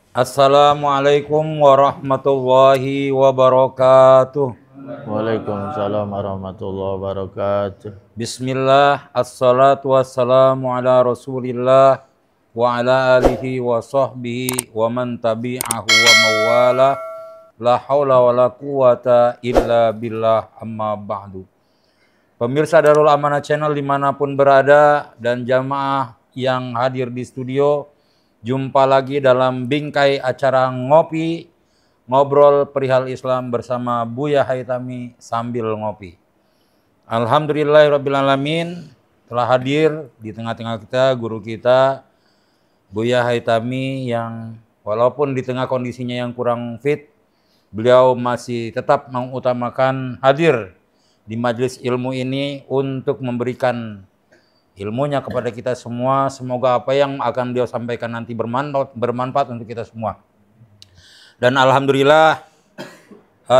Assalamualaikum warahmatullahi wabarakatuh. Waalaikumsalam warahmatullahi wabarakatuh. Bismillah, assalatu wassalamu ala rasulillah wa ala alihi wa sahbihi wa man tabi'ahu wa mawala. La hawla wa la quwata illa billah, amma ba'du. Pemirsa Darul Amanah Channel dimanapun berada dan jamaah yang hadir di studio, jumpa lagi dalam bingkai acara ngobrol perihal Islam bersama Buya Haitami sambil ngopi. Alhamdulillahirrabbilalamin, telah hadir di tengah-tengah kita guru kita Buya Haitami yang walaupun di tengah kondisinya yang kurang fit, beliau masih tetap mengutamakan hadir di majelis ilmu ini untuk memberikan ilmunya kepada kita semua. Semoga apa yang akan beliau sampaikan nanti bermanfaat untuk kita semua. Dan alhamdulillah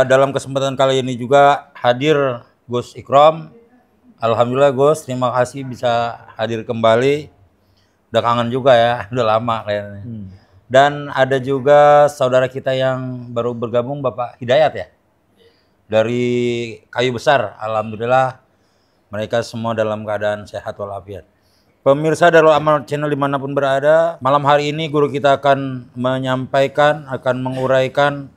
dalam kesempatan kali ini juga hadir Gus Ikram. Alhamdulillah Gus, terima kasih bisa hadir kembali. Udah kangen juga ya, udah lama kayaknya. Dan ada juga saudara kita yang baru bergabung, Bapak Hidayat ya, dari Kayu Besar. Alhamdulillah mereka semua dalam keadaan sehat walafiat. Pemirsa Darul Amanah Channel dimanapun berada, malam hari ini guru kita akan menyampaikan, akan menguraikan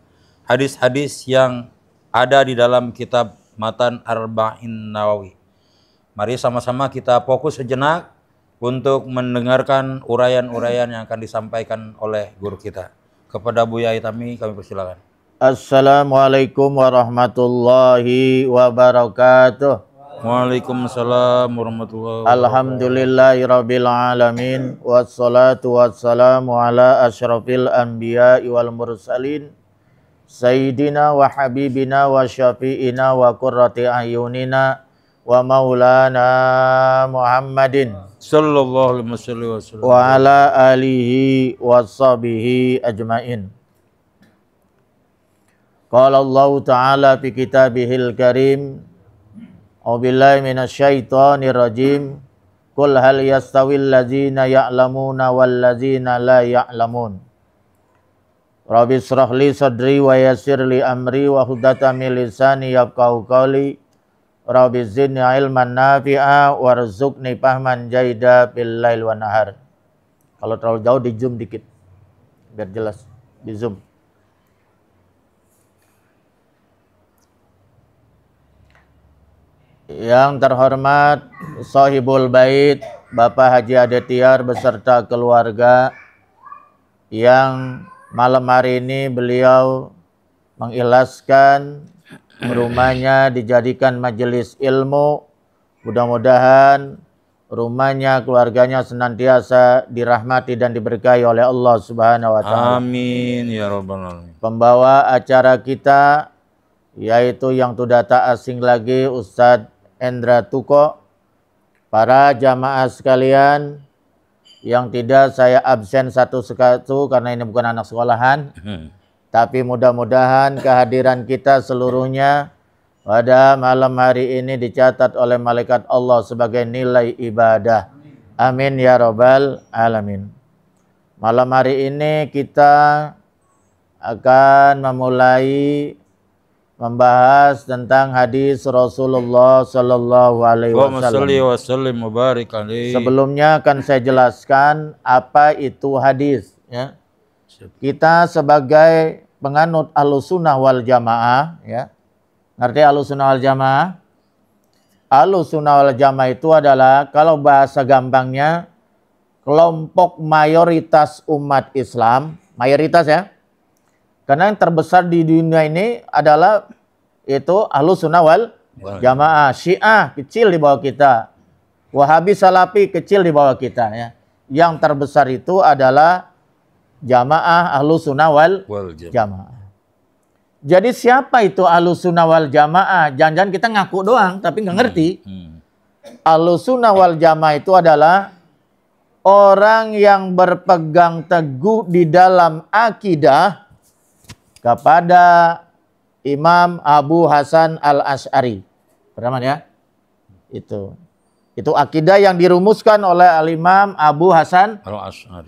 hadis-hadis yang ada di dalam kitab Matan Arba'in Nawawi. Mari sama-sama kita fokus sejenak untuk mendengarkan uraian-uraian yang akan disampaikan oleh guru kita. Kepada Buya Haitami kami persilakan. Assalamualaikum warahmatullahi wabarakatuh. Waalaikumsalam warahmatullahi wabarakatuh. Alhamdulillahirabbil alamin wassalatu wassalamu ala asyrafil anbiya'i wal mursalin sayyidina wa habibina wa syafi'ina wa qurrati ayunina wa maulana Muhammadin Sallallahu alaihi wasallam wa ala alihi wa sahbihi ajmain. Qala Allah Ta'ala fi kitabihil karim, A'udzubillahi minasyaitonir rajim. Qul hal yastawil ladzina ya'lamuna wal ladzina la ya'lamun. Rabbi shrah li sadri wa yassir li amri wa huddatam min lisani yafqahu qawli. Rabbi zidni ilman nafi'a warzuqni fahman jaida bil lail wan nahar. Kalau terlalu jauh di zoom dikit biar jelas, di zoom. Yang terhormat Sahibul Bait Bapak Haji Adetiar beserta keluarga, yang malam hari ini beliau mengikhlaskan rumahnya dijadikan majelis ilmu. Mudah-mudahan rumahnya, keluarganya senantiasa dirahmati dan diberkahi oleh Allah Subhanahu wa Ta'ala. Amin ya rabbal alamin. Pembawa acara kita yaitu yang sudah tak asing lagi, Ustadz Endra Tuko. Para jamaah sekalian yang tidak saya absen satu-satu karena ini bukan anak sekolahan, tapi mudah-mudahan kehadiran kita seluruhnya pada malam hari ini dicatat oleh malaikat Allah sebagai nilai ibadah. Amin ya rabbal alamin. Malam hari ini kita akan memulai membahas tentang hadis Rasulullah Sallallahu Alaihi Wasallam. Sebelumnya akan saya jelaskan apa itu hadis. Ya. Kita sebagai penganut Ahlussunnah wal Jamaah, ya, ngerti Ahlussunnah wal Jamaah? Ahlussunnah wal Jamaah itu adalah, kalau bahasa gampangnya, kelompok mayoritas umat Islam, mayoritas ya. Karena yang terbesar di dunia ini adalah itu Ahlussunnah wal Jamaah. Syiah kecil di bawah kita. Wahabi Salafi kecil di bawah kita ya. Yang terbesar itu adalah Jamaah Ahlussunnah wal Jamaah. Jadi siapa itu Ahlussunnah wal Jamaah? Jangan-jangan kita ngaku doang tapi nggak ngerti. Ahlussunnah wal Jamaah itu adalah orang yang berpegang teguh di dalam akidah kepada Imam Abu Hasan Al-Asy'ari. Pertama ya. Itu akidah yang dirumuskan oleh Al-Imam Abu Hasan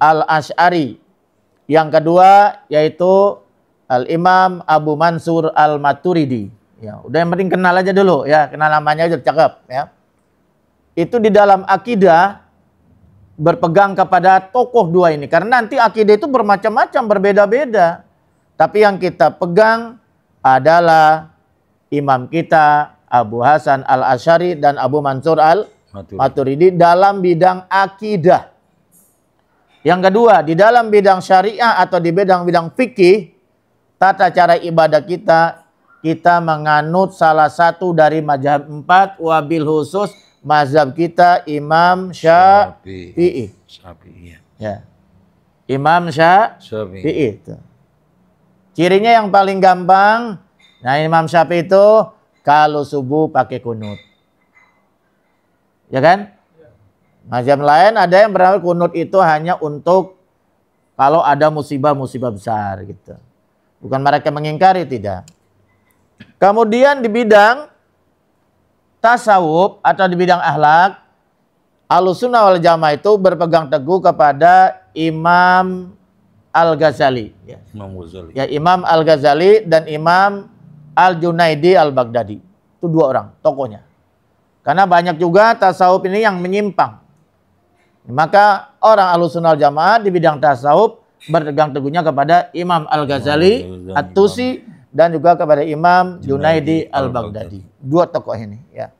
Al-Asy'ari. Yang kedua yaitu Al-Imam Abu Mansur Al-Maturidi. Ya, udah yang penting kenal aja dulu ya, kenal namanya aja cakep ya. Itu di dalam akidah berpegang kepada tokoh dua ini. Karena nanti akidah itu bermacam-macam, berbeda-beda. Tapi yang kita pegang adalah imam kita Abu Hasan Al-Asy'ari dan Abu Mansur Al-Maturidi dalam bidang akidah. Yang kedua, di dalam bidang syariah atau di bidang fikih, tata cara ibadah kita menganut salah satu dari mazhab 4, wabil khusus mazhab kita Imam Syafi'i. Ya. Imam Syafi'i itu. Cirinya yang paling gampang, nah Imam Syafi'i itu kalau subuh pakai kunut. Ya kan? Mazhab lain ada yang berangkat kunut itu hanya untuk kalau ada musibah-musibah besar gitu. Bukan mereka mengingkari, tidak. Kemudian di bidang tasawuf atau di bidang akhlak, Ahlussunnah wal Jamaah itu berpegang teguh kepada Imam Al-Ghazali. Ya. Imam Al-Ghazali dan Imam Al-Junaidi Al-Baghdadi. Itu dua orang tokohnya. Karena banyak juga tasawuf ini yang menyimpang. Maka orang Ahlussunnah wal Jamaah di bidang tasawuf berpegang teguhnya kepada Imam Al-Ghazali, At-Tusi, dan juga kepada Imam Junaidi Al-Baghdadi. Dua tokoh ini. Ya.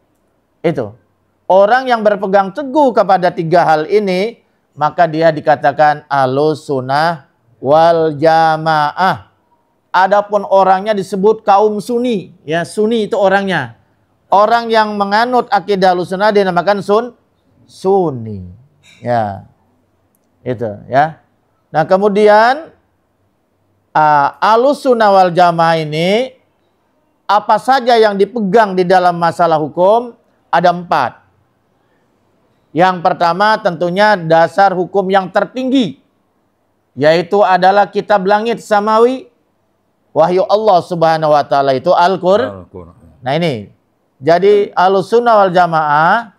Itu. Orang yang berpegang teguh kepada tiga hal ini, maka dia dikatakan Ahlussunnah wal Jamaah. Adapun orangnya disebut kaum Sunni. Ya, Sunni itu orangnya. Orang yang menganut akidah Ahlussunnah dinamakan Sunni. Ya, itu ya. Nah kemudian Ahlussunnah wal Jamaah ini apa saja yang dipegang di dalam masalah hukum ada 4. Yang pertama tentunya dasar hukum yang tertinggi, yaitu adalah kitab langit samawi, wahyu Allah Subhanahu wa taala itu Al-Qur'an. Nah ini, jadi Ahlussunnah wal Jamaah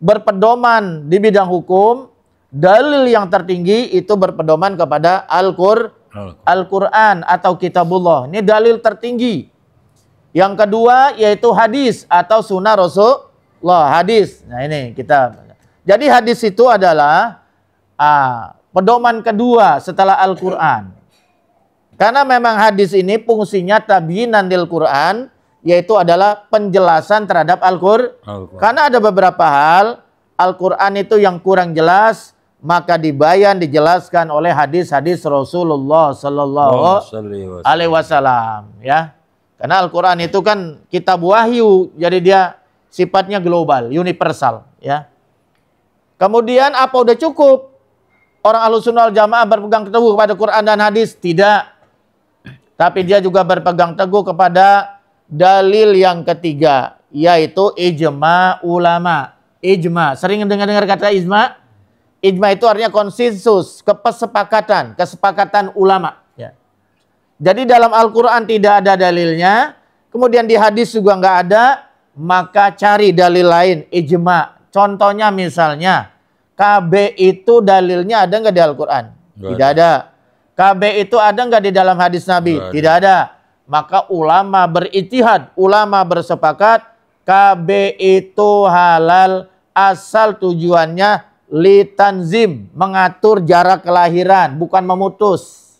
berpedoman di bidang hukum, dalil yang tertinggi itu berpedoman kepada Al-Quran atau Kitabullah. Ini dalil tertinggi. Yang kedua yaitu hadis atau sunnah Rasulullah. Hadis. Nah ini kita. Jadi hadis itu adalah pedoman kedua setelah Al-Quran. Karena memang hadis ini fungsinya tabyinan lil Quran, yaitu adalah penjelasan terhadap Al-Quran. Karena ada beberapa hal Al-Quran itu yang kurang jelas, maka dijelaskan oleh hadis-hadis Rasulullah Sallallahu Alaihi Wasallam. Ya, karena Al-Quran itu kan kitab wahyu, jadi dia sifatnya global, universal. Ya. Kemudian apa udah cukup? Orang Ahlussunnah wal Jamaah berpegang teguh kepada Quran dan hadis? Tidak. Tapi dia juga berpegang teguh kepada dalil yang ketiga, yaitu ijma ulama. Ijma, sering dengar kata ijma? Ijma itu artinya konsensus, kesepakatan ulama. Ya. Jadi dalam Al-Quran tidak ada dalilnya, kemudian di hadis juga nggak ada, maka cari dalil lain, ijma. Contohnya misalnya, KB itu dalilnya ada nggak di Al-Quran? Tidak ada. KB itu ada nggak di dalam hadis Nabi? Tidak ada. Maka ulama berijtihad, ulama bersepakat KB itu halal asal tujuannya litanzim, mengatur jarak kelahiran, bukan memutus.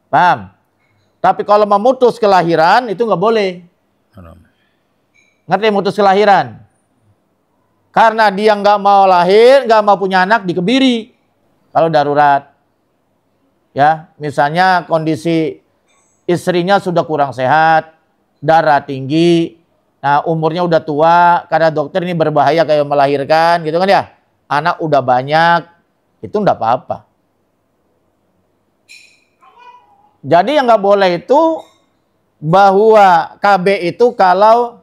Paham? Tapi kalau memutus kelahiran itu nggak boleh. Ngerti memutus kelahiran? Karena dia nggak mau lahir, nggak mau punya anak, dikebiri. Kalau darurat. Ya, misalnya kondisi istrinya sudah kurang sehat, darah tinggi, nah umurnya udah tua, karena dokter ini berbahaya kayak melahirkan gitu kan ya. Anak udah banyak, itu enggak apa-apa. Jadi yang nggak boleh itu bahwa KB itu kalau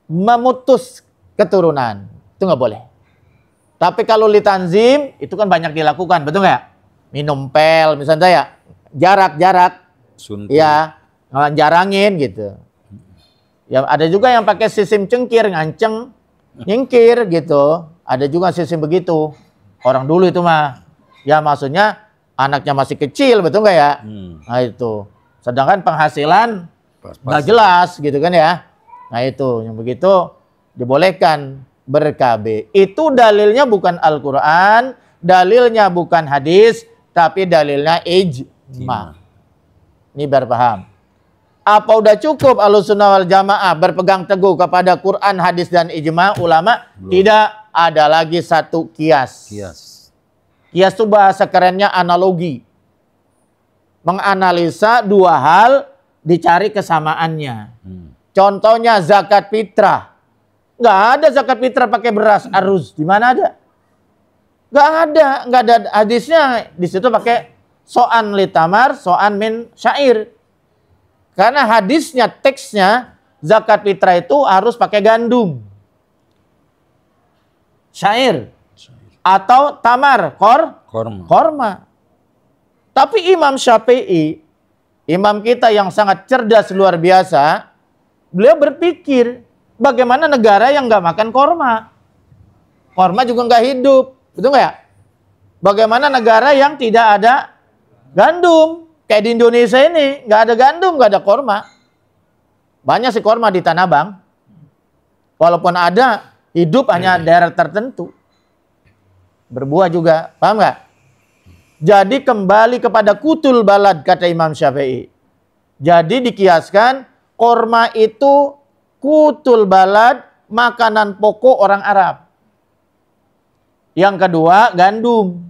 memutus keturunan, itu nggak boleh. Tapi kalau litanzim, itu kan banyak dilakukan, betul nggak? Minum pel, misalnya saya, jarak-jarak. Suntuk. Ya, jarangin gitu. Ya, ada juga yang pakai sistem cengkir, nganceng, nyingkir gitu. Ada juga sistem begitu. Orang dulu itu mah, ya maksudnya anaknya masih kecil, betul nggak ya? Nah itu. Sedangkan penghasilan nggak jelas gitu kan ya. Nah itu, yang begitu dibolehkan ber-KB. Itu dalilnya bukan Al-Quran, dalilnya bukan hadis, tapi dalilnya ijma. Ini biar paham. Apa udah cukup Ahlussunnah wal Jamaah berpegang teguh kepada Quran, hadis, dan ijma ulama? Belum. Tidak, ada lagi satu kias. Kias itu bahasa kerennya analogi. Menganalisa dua hal, dicari kesamaannya. Contohnya zakat fitrah. Nggak ada zakat fitrah pakai beras aruz. Di mana ada? Nggak ada hadisnya. Di situ pakai so'an litamar, so'an min syair. Karena hadisnya, teksnya, zakat fitrah itu harus pakai gandum. Syair. Atau tamar, korma. Tapi Imam Syafi'i, imam kita yang sangat cerdas luar biasa, beliau berpikir, bagaimana negara yang nggak makan korma? Korma juga nggak hidup, betul nggak ya? Bagaimana negara yang tidak ada gandum? Kayak di Indonesia ini, nggak ada gandum, nggak ada korma. Banyak sih korma di Tanah Abang. Walaupun ada, hidup hanya daerah tertentu. Berbuah juga, paham nggak? Jadi kembali kepada kutul balad, kata Imam Syafi'i. Jadi dikiaskan, korma itu kutul balad, makanan pokok orang Arab. Yang kedua, gandum.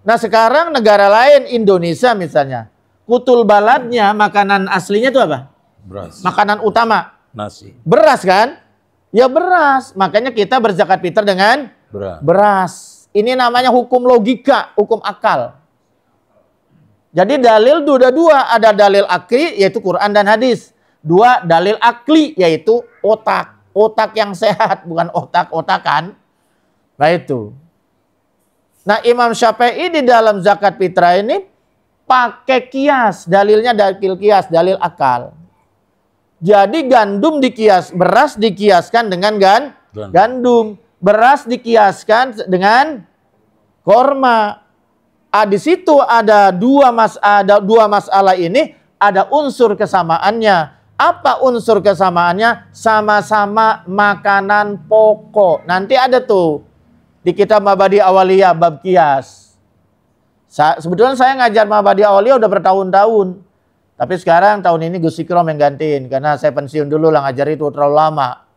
Nah sekarang negara lain, Indonesia misalnya, kutul baladnya, makanan aslinya itu apa? Beras. Makanan utama. Nasi. Beras kan? Ya beras. Makanya kita berzakat fitrah dengan beras. Ini namanya hukum logika, hukum akal. Jadi dalil ada dua. Ada dalil akli, yaitu Quran dan hadis. Dua, dalil akli, yaitu otak. Otak yang sehat, bukan otak-otakan. Nah itu. Nah Imam Syafi'i di dalam zakat fitrah ini pakai kias. Dalilnya dalil kias, dalil akal. Jadi gandum dikias, beras dikiaskan dengan gandum. Beras dikiaskan dengan korma. Di situ ada dua masalah ini, ada unsur kesamaannya. Apa unsur kesamaannya? Sama-sama makanan pokok. Nanti ada tuh di kitab Mabadi Awaliyah bab kias. Sebetulnya saya ngajar Mabadi Awaliyah udah bertahun-tahun. Tapi sekarang tahun ini Gus Ikrom yang gantiin. Karena saya pensiun dulu lah, ngajar itu terlalu lama.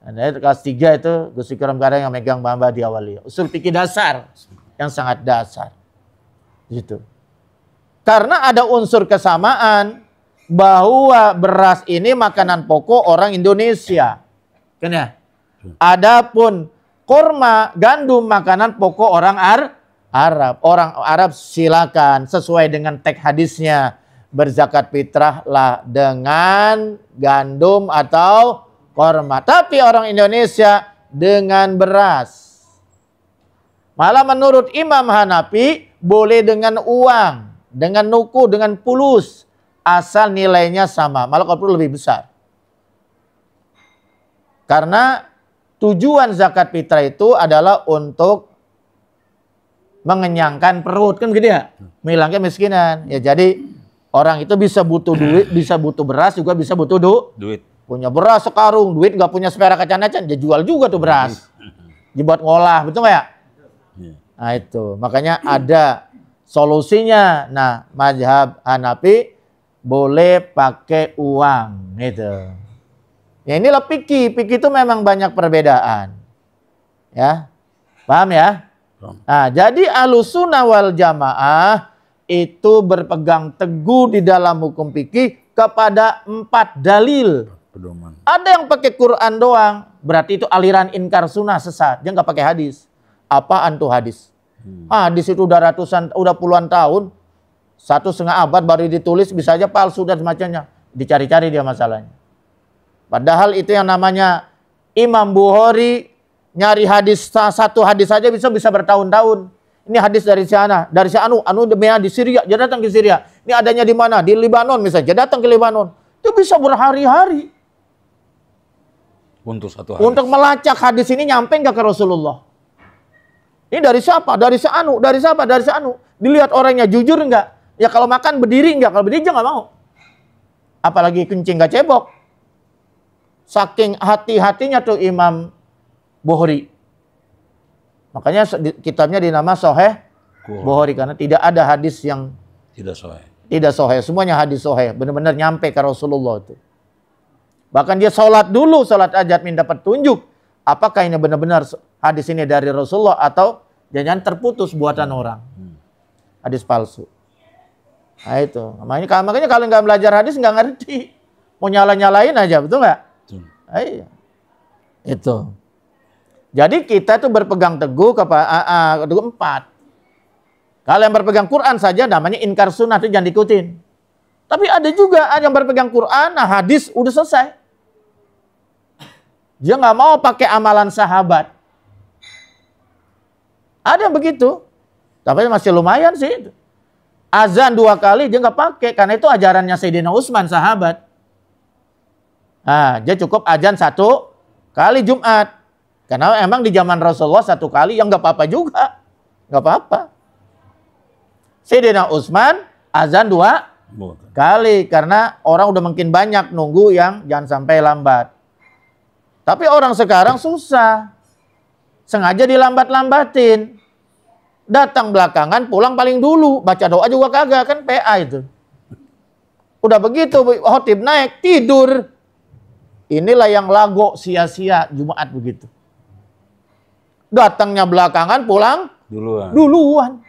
Nah, kelas 3 itu Gus Ikram sekarang yang megang Mabadi Awaliyah. Usul fikih dasar. Yang sangat dasar. Gitu. Karena ada unsur kesamaan. Bahwa beras ini makanan pokok orang Indonesia. Kan ya? Adapun korma, gandum, makanan pokok orang Arab. Orang Arab silakan sesuai dengan teks hadisnya. Berzakat fitrah lah dengan gandum atau korma. Tapi orang Indonesia dengan beras. Malah menurut Imam Hanafi boleh dengan uang, dengan nuku, dengan pulus. Asal nilainya sama. Malah kalau perlu lebih besar. Karena tujuan zakat fitrah itu adalah untuk mengenyangkan perut. Kan gitu ya? Menghilangkan miskinan. Ya jadi orang itu bisa butuh duit, bisa butuh beras, juga bisa butuh duit. Punya beras sekarung, duit nggak punya sepera kacan-kacan, dia jual juga tuh beras. Dibuat ngolah, betul nggak ya? Nah itu, makanya ada solusinya. Nah, mazhab Hanafi boleh pakai uang, gitu. Ya inilah fikih. Fikih itu memang banyak perbedaan. Ya, paham ya? Nah, jadi Ahlussunnah wal Jamaah itu berpegang teguh di dalam hukum fikih kepada 4 dalil. Pedoman. Ada yang pakai Quran doang, berarti itu aliran inkar sunnah, sesat. Dia nggak pakai hadis. Apaan tuh hadis? Hadis itu udah puluhan tahun, 1,5 abad baru ditulis, bisa aja palsu dan semacamnya. Dicari-cari dia masalahnya. Padahal itu yang namanya Imam Bukhari nyari hadis, satu hadis saja bisa bertahun-tahun. Ini hadis dari sana, dari si anu di Syria, dia datang ke Syria. Ini adanya di mana? Di Lebanon misalnya, dia datang ke Lebanon. Itu bisa berhari-hari. Untuk satu hadis. Untuk melacak hadis ini nyampe nggak ke Rasulullah? Ini dari siapa? Dari seanu, dari siapa? Dari seanu. Dilihat orangnya jujur enggak? Ya kalau makan berdiri enggak? Kalau berdiri enggak mau. Apalagi kencing enggak cebok. Saking hati-hatinya tuh Imam Bukhari. Makanya kitabnya dinama Sahih Bukhari karena tidak ada hadis yang tidak sahih. Tidak sahih, semuanya hadis sahih. Benar-benar nyampe ke Rasulullah itu. Bahkan dia sholat dulu, sholat hajat minta petunjuk. Apakah ini benar-benar hadis ini dari Rasulullah atau jangan terputus buatan orang. Hadis palsu. Nah itu. Makanya kalau nggak belajar hadis nggak ngerti. Mau nyala-nyalain aja, betul nggak? Iya. Itu. Jadi kita tuh berpegang teguh kepada empat. Kalau yang berpegang Quran saja namanya inkar sunnah, itu jangan diikutin. Tapi ada juga yang berpegang Quran, nah hadis udah selesai. Dia nggak mau pakai amalan sahabat. Ada yang begitu. Tapi masih lumayan sih. Azan 2 kali dia nggak pakai karena itu ajarannya Sayyidina Utsman sahabat. Nah, dia cukup azan 1 kali Jumat. Karena emang di zaman Rasulullah 1 kali yang nggak apa-apa juga. Nggak apa-apa. Sayyidina Utsman azan 2 kali karena orang udah makin banyak nunggu yang jangan sampai lambat. Tapi orang sekarang susah. Sengaja dilambat-lambatin. Datang belakangan, pulang paling dulu. Baca doa juga kagak, kan PA itu. Udah begitu, khotib naik, tidur. Inilah yang lago sia-sia Jumat begitu. Datangnya belakangan, pulang duluan.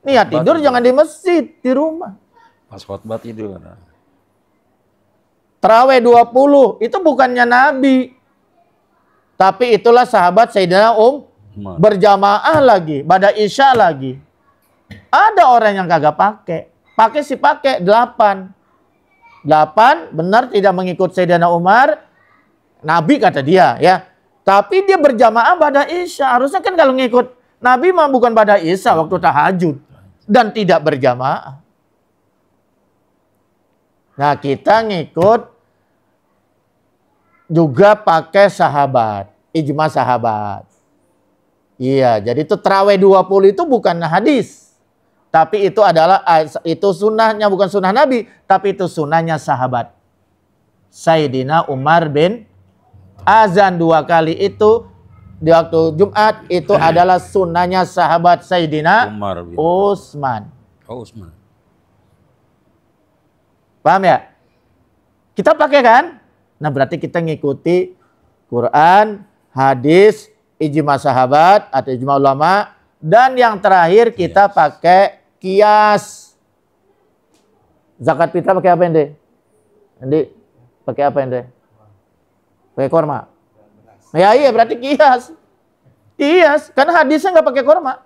Niat tidur jangan di masjid, di rumah. Pas khotbah tidur. Tarawih 20, itu bukannya Nabi. Tapi itulah sahabat Sayyidina berjamaah lagi, pada Isya lagi. Ada orang yang kagak pakai. Pakai sih pakai 8. 8 benar tidak mengikut Sayyidina Umar. Nabi kata dia ya. Tapi dia berjamaah pada Isya. Harusnya kan kalau ngikut Nabi mah bukan pada Isya waktu tahajud. Dan tidak berjamaah. Nah kita ngikut juga pakai sahabat. Ijma sahabat. Iya, jadi itu tarawih 20 itu bukan hadis. Tapi itu adalah, itu sunnahnya bukan sunnah Nabi. Tapi itu sunnahnya sahabat. Sayyidina Umar bin azan 2 kali itu di waktu Jumat itu adalah sunnahnya sahabat Sayyidina Utsman. Oh, Utsman. Paham ya? Kita pakai kan? Nah berarti kita ngikuti Quran, hadis, ijma sahabat atau ijma ulama. Dan yang terakhir kita pakai kias. Zakat fitrah pakai apa ente? Ente pakai apa ente? Pakai korma. Ya iya berarti kias. Kias. Karena hadisnya nggak pakai korma.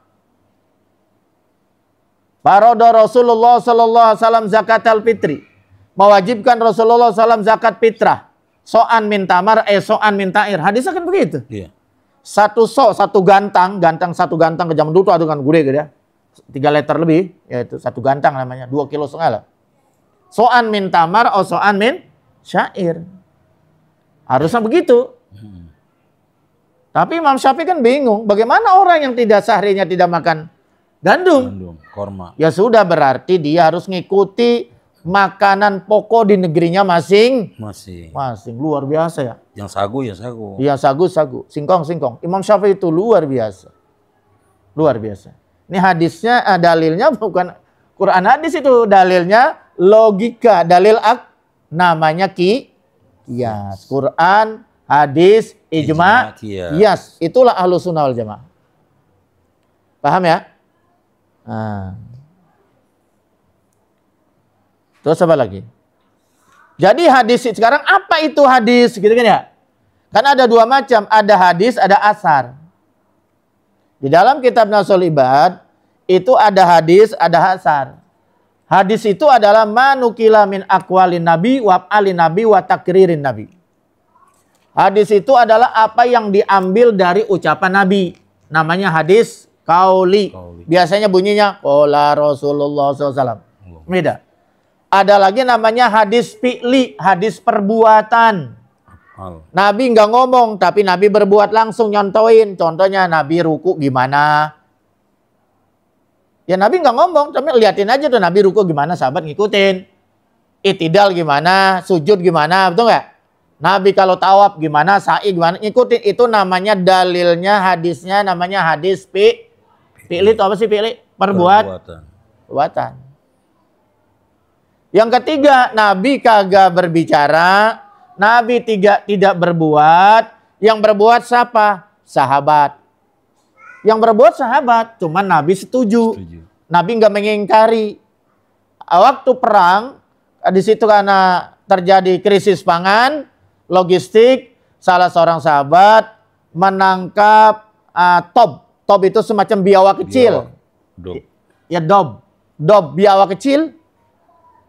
Farada Rasulullah sallallahu alaihi wasallam zakat al-fitri. Mewajibkan Rasulullah SAW zakat fitrah. So'an min tamar, so'an min ta'ir. Hadisnya kan begitu. Iya. Satu gantang ke zaman dulu ada kan gede gitu ya. 3 liter lebih, yaitu 1 gantang namanya, 2,5 kilo lah. So'an min tamar, so'an min syair. Harusnya begitu. Tapi Imam Syafi'i kan bingung, bagaimana orang yang tidak seharinya tidak makan gandum? Korma. Ya sudah berarti dia harus ngikuti makanan pokok di negerinya masing. Luar biasa ya. Yang sagu ya sagu. Yang sagu, singkong. Imam Syafi'i itu luar biasa. Luar biasa. Ini hadisnya dalilnya bukan Quran hadis itu, dalilnya logika, dalil namanya qiyas. Quran, hadis, ijma, qiyas. Itulah Ahlus Sunnah wal Jamaah. Paham ya? Nah. Terus apa lagi? Jadi hadis sekarang apa itu hadis gitu kan ya? Kan ada 2 macam, ada hadis, ada asar. Di dalam kitab Nasul Ibad itu ada hadis, ada asar. Hadis itu adalah manukila min aqwalin nabi wa af'alin nabi wa takririn nabi. Hadis itu adalah apa yang diambil dari ucapan nabi. Namanya hadis qauli. Biasanya bunyinya qala Rasulullah SAW. Beda. Ada lagi namanya hadis fi'li, hadis perbuatan. Nabi nggak ngomong, tapi Nabi berbuat langsung nyontoin. Contohnya Nabi ruku gimana. Ya Nabi nggak ngomong, tapi liatin aja tuh Nabi ruku gimana, sahabat ngikutin. Itidal gimana, sujud gimana, betul nggak? Nabi kalau tawaf gimana, sa'i gimana, ngikutin. Itu namanya dalilnya, hadisnya namanya hadis fi'li. Itu apa sih fi'li? Perbuatan. Yang ketiga, Nabi kagak berbicara, Nabi tidak berbuat. Yang berbuat siapa? Sahabat. Yang berbuat sahabat, cuman Nabi setuju. Nabi nggak mengingkari. Waktu perang, di situ karena terjadi krisis pangan, logistik, salah seorang sahabat menangkap tob. Tob itu semacam biawak kecil. Ya dob biawak kecil.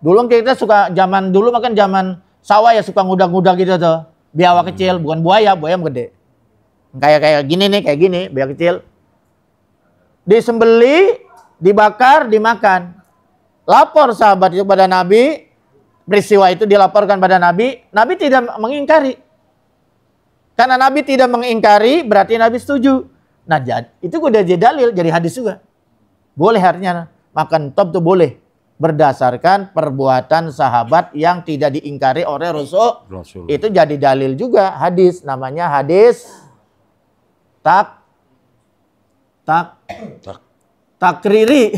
Dulu kita suka zaman dulu makan zaman sawah ya suka ngudak-ngudak gitu tuh. Biawak kecil, bukan buaya gede. Kayak gini nih, kayak gini, biawak kecil. Disembeli, dibakar, dimakan. Lapor sahabat itu pada Nabi, peristiwa itu dilaporkan pada Nabi, Nabi tidak mengingkari. Karena Nabi tidak mengingkari, berarti Nabi setuju. Nah, itu udah jadi dalil, jadi hadis juga. Boleh artinya makan top tuh boleh. Berdasarkan perbuatan sahabat yang tidak diingkari oleh Rasul. Itu jadi dalil juga hadis. Namanya hadis takriri.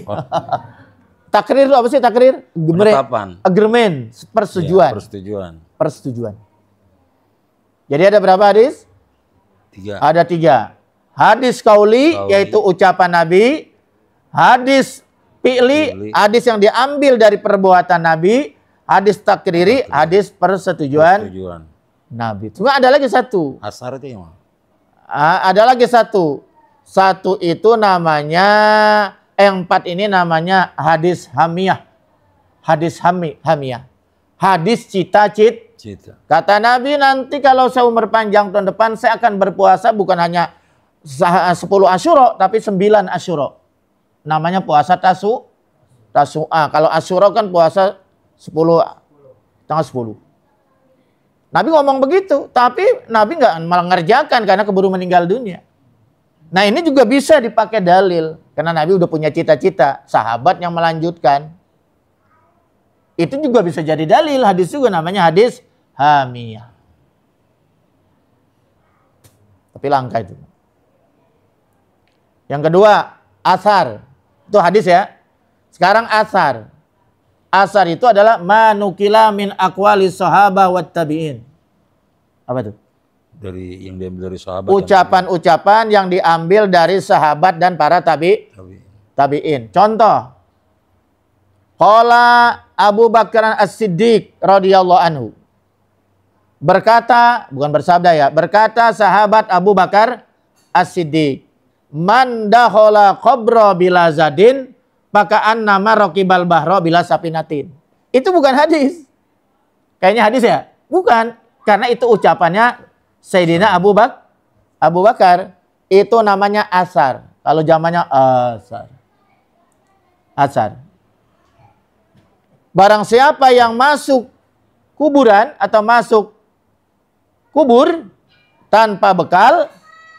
Takrir itu apa sih takrir? Agreement. Persetujuan. Jadi ada berapa hadis? 3. Ada 3. Hadis kauli, yaitu ucapan Nabi. Hadis fi'li, hadis yang diambil dari perbuatan Nabi. Hadis takriri, hadis persetujuan Nabi. Cuma ada lagi satu. Asar itu yang ada lagi satu. Satu itu namanya, yang 4 ini namanya hadis hamiyah. Hadis hamiyah. Hadis cita-cita. Kata Nabi, nanti kalau saya umur panjang tahun depan, saya akan berpuasa bukan hanya 10 Asyura, tapi 9 Asyura. Namanya puasa Tasu'a. Kalau Asyura kan puasa 10 tanggal 10. Nabi ngomong begitu, tapi Nabi nggak malah ngerjakan karena keburu meninggal dunia. Nah ini juga bisa dipakai dalil. Karena Nabi udah punya cita-cita. Sahabat yang melanjutkan. Itu juga bisa jadi dalil. Hadis juga namanya hadis hamiyah. Tapi langka itu. Yang kedua, asar. Itu hadis ya. Sekarang asar. Asar itu adalah manukila min aqwali sahabah wat tabi'in. Apa itu? Yang diambil dari sahabat. Ucapan-ucapan yang diambil dari sahabat dan para tabi'in. Contoh. Qala Abu Bakar As-Siddiq radhiyallahu anhu. Berkata, bukan bersabda ya, berkata sahabat Abu Bakar As-Siddiq, man dakhala qabra bila zadin maka annama raqibal bahra bila sapinatin. Itu bukan hadis. Kayaknya hadis ya? Bukan, karena itu ucapannya Sayyidina Abu Bakar. Itu namanya asar. Kalau zamannya asar. Barang siapa yang masuk kuburan atau masuk kubur tanpa bekal,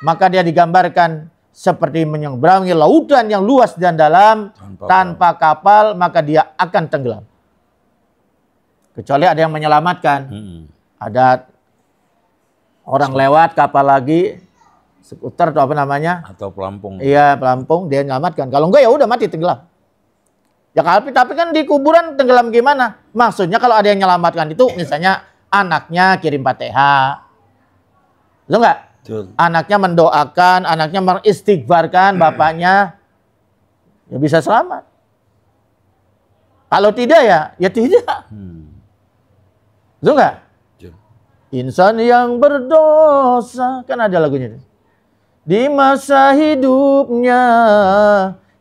maka dia digambarkan seperti menyeberangi lautan yang luas dan dalam tanpa kapal, maka dia akan tenggelam. Kecuali ada yang menyelamatkan. Ada orang lewat kapal lagi, skuter atau apa namanya? Atau pelampung. Iya, pelampung, dia menyelamatkan. Kalau enggak ya udah mati tenggelam. Ya tapi kan di kuburan tenggelam gimana? Maksudnya kalau ada yang menyelamatkan itu misalnya anaknya kirim Fatihah. Betul enggak? Betul. Anaknya mendoakan, anaknya mengistighfarkan bapaknya, ya bisa selamat. Kalau tidak ya tidak. Betul enggak? Insan yang berdosa, kan ada lagunya. Di masa hidupnya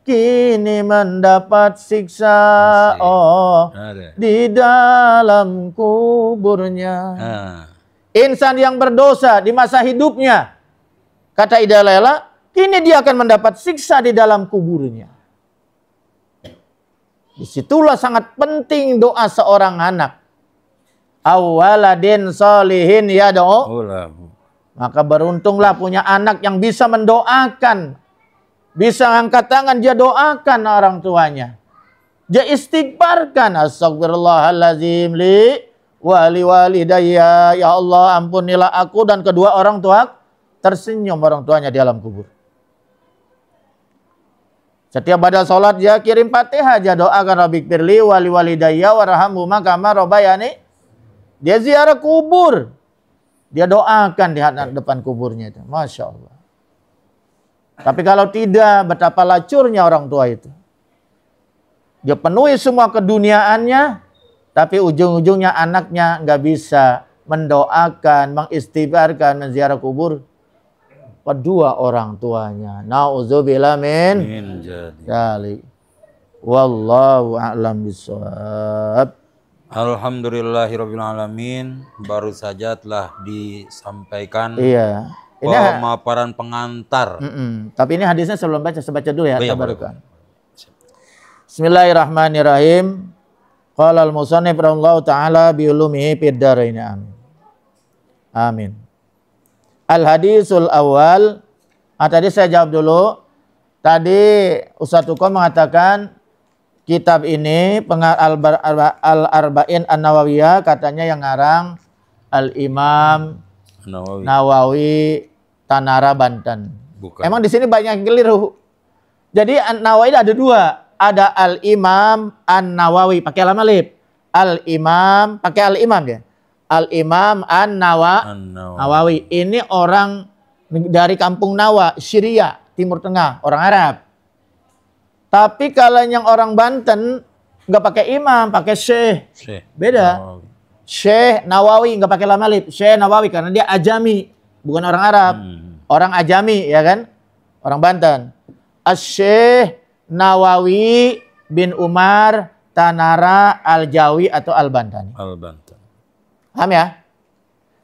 kini mendapat siksa di dalam kuburnya. Insan yang berdosa di masa hidupnya, kata Ida Lela, kini dia akan mendapat siksa di dalam kuburnya. Disitulah sangat penting doa seorang anak. awwaladin solihin yad'u, Ulahu. maka beruntunglah punya anak yang bisa mendoakan, bisa angkat tangan dia doakan orang tuanya. Dia istighfarkan, astagfirullahalazim li wali walidayya, ya Allah ampunilah aku dan kedua orang tua. Tersenyum orang tuanya di alam kubur. Setiap pada sholat dia kirim Fatihah, dia doakan Rabbighfirli wali walidayya warhamhuma kama rabbayani. Dia ziarah kubur, dia doakan di depan kuburnya itu. Masya Allah. Tapi kalau tidak, betapa lacurnya orang tua itu. Dia penuhi semua keduniaannya, tapi ujung-ujungnya anaknya nggak bisa mendoakan, mengistighfarkan, menziarah kubur kedua orang tuanya. Nauzubillah min dzalik. Wallahu a'lam bishawab. Alhamdulillahirabbil alamin. Baru saja telah disampaikan Iya. Ini pemaparan pengantar. Tapi ini hadisnya sebelum baca, saya baca dulu ya. Iya, Tabarukan. Bismillahirrahmanirrahim. Qala al-musannif rahimahullahu taala bi ulumihi fid dharain. Amin. Amin. Al-hadisul awal. Tadi saya jawab dulu. Tadi Ustaz Tuko mengatakan kitab ini Al-Arba'in An-Nawawiyah katanya yang ngarang Al-Imam Nawawi Tanara Banten. Bukan. Emang di sini banyak yang keliru. Jadi An-Nawawi ada dua. Ada Al-Imam An-Nawawi pakai lam alif. Al-Imam pakai al-imam ya. Al-Imam An-Nawawi. Ini orang dari kampung Nawa, Syria, Timur Tengah, orang Arab. Tapi kalau yang orang Banten nggak pakai imam, pakai syekh. Beda. Nawawi. Syekh Nawawi nggak pakai lam alif. Syekh Nawawi karena dia Ajami, bukan orang Arab. Orang Ajami ya kan? Orang Banten. Asy-Syekh Nawawi bin Umar Tanara Al-Jawi atau Al-Bantani. Paham ya?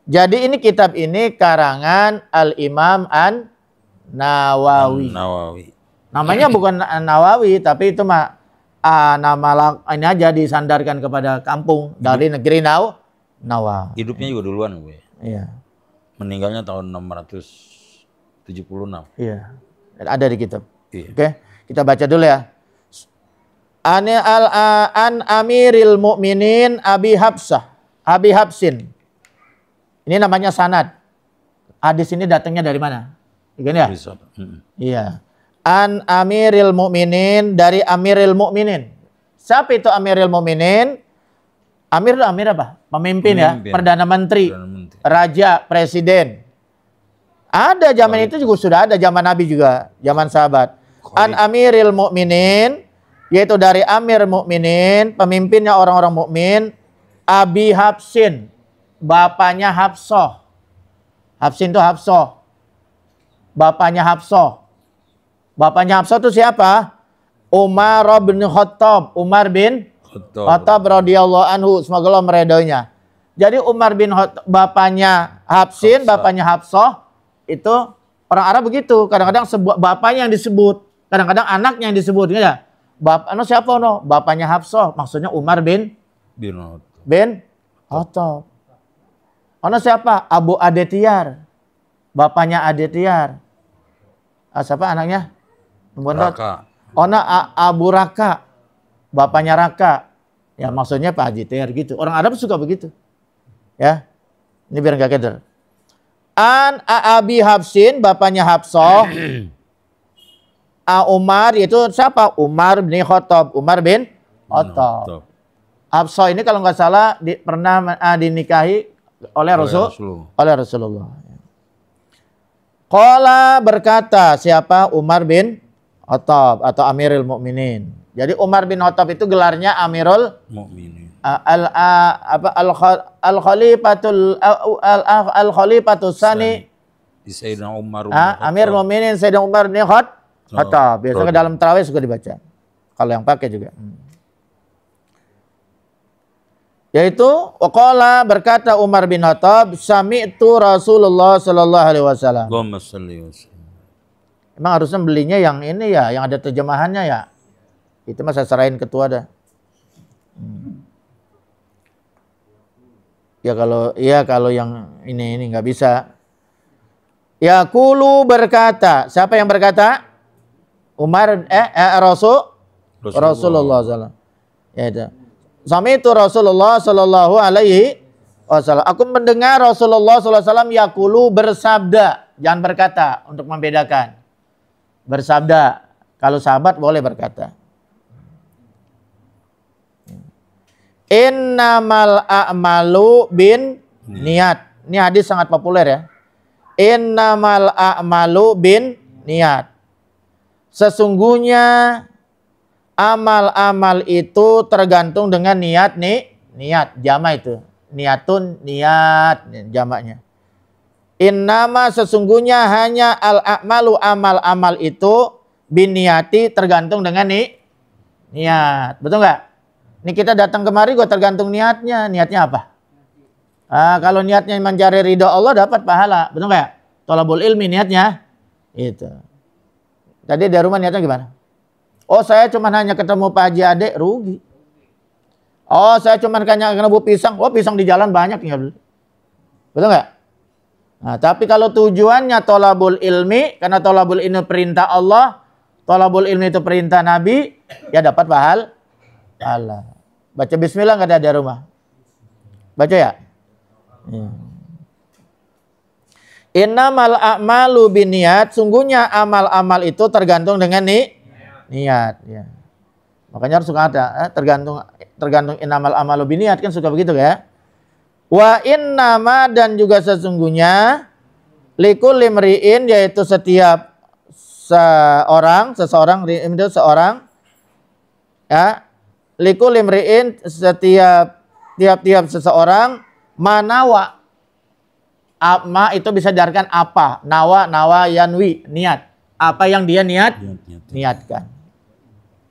Jadi ini kitab ini karangan Al-Imam An-Nawawi. Namanya bukan An-Nawawi, tapi itu mah nama ini aja disandarkan kepada kampung dari negeri Nawa. Hidupnya juga duluan gue. Iya. Meninggalnya tahun 676. Iya. Ada di kitab. Iya. Oke, kita baca dulu ya. An Amiril Mukminin Abi Habsin. Ini namanya sanad. Hadis ini datangnya dari mana? Begini ya? Iya. An Amiril Mukminin, dari Amiril Mukminin. Siapa itu Amiril Mukminin? Amir itu amir apa? Pemimpin ya, Perdana Menteri, Raja, Presiden. Ada zaman itu juga sudah ada, zaman Nabi juga, zaman sahabat. An Amiril Mukminin, yaitu dari Amir Mukminin, pemimpinnya orang-orang mukmin, Abi Habsin, bapaknya Hafsah. Habsin itu Hafsah. Bapaknya Hafsah. Bapaknya Hafsah itu siapa? Umar bin Khattab. Umar bin Khattab radhiyallahu anhu, semoga Allah meridhoinya. Jadi Umar bin Khattab, bapaknya Habsin, bapaknya Hafsah, itu orang Arab begitu. Kadang-kadang bapaknya yang disebut, kadang-kadang anaknya yang disebut. Ya? Siapa no? Bapaknya Hafsah, maksudnya Umar bin Khattab. Siapa? Abu Adetiyar, bapaknya Adetiyar. Siapa anaknya? Raka. Abu Raka, bapaknya Raka. Ya maksudnya Pak Adetiyar gitu. Orang Arab suka begitu. Ya, ini biar nggak keder. An Abi Habsin, bapaknya Hafsah. Umar itu siapa? Umar bin Khattab. Umar bin Khattab. Hafsah ini kalau nggak salah pernah dinikahi oleh Rasulullah. Qala berkata siapa? Umar bin Khattab atau Amirul Mukminin. Jadi Umar bin Khattab itu gelarnya Amirul Mukminin. Al-Khalifatus Tsani. Sayyidina Umar. Amir Mukminin Sayyidina Umar bin Khattab. Biasanya dalam tarawih juga dibaca. Kalau yang pakai juga. Yaitu waqala berkata Umar bin Khattab, sami'tu Rasulullah sallallahu alaihi wasallam. Emang harusnya belinya yang ini ya, yang ada terjemahannya ya. Itu mah saya serahin ketua dah. kalau yang ini nggak bisa. Yaqulu berkata, siapa yang berkata? Rasulullah SAW. Ya itu. Sami'tu Rasulullah sallallahu alaihi wasallam. Aku mendengar Rasulullah sallallahu alaihi wasallam yaqulu bersabda, jangan berkata untuk membedakan. Bersabda. Kalau sahabat boleh berkata. Innamal a'malu bin niat. Ini hadis sangat populer ya. Innamal a'malu bin niat. Sesungguhnya amal-amal itu tergantung dengan niat nih. Niat, jama itu. Niatun, niat, jamaknya. Innama sesungguhnya hanya al-a'malu amal-amal itu bin niati tergantung dengan nih. Niat. Betul nggak? Ini kita datang kemari gue tergantung niatnya. Niatnya apa? Kalau niatnya mencari ridho Allah dapat pahala. Betul nggak? Thalabul ilmi niatnya. Itu. Tadi dari rumah niatnya gimana? Oh saya cuma hanya ketemu Pak Haji Ade, rugi. Oh saya cuma hanya ketemu pisang. Oh pisang di jalan banyak tinggal beli. Betul nggak? Nah, tapi kalau tujuannya thalabul ilmi, karena thalabul ilmi perintah Allah, thalabul ilmi itu perintah Nabi, ya dapat pahala. Baca bismillah nggak ada di rumah? Baca ya? Innamal a'malu binniat, sungguhnya amal-amal itu tergantung dengan niat. Ya. Makanya harus suka ada tergantung innamal a'malu binniat kan suka begitu ya. Wa innama dan juga sesungguhnya likulli imri'in yaitu setiap seseorang ya likulli imri'in tiap seseorang manawa. Ma itu bisa diartikan apa? Nawa yanwi, niat. Apa yang dia niatkan.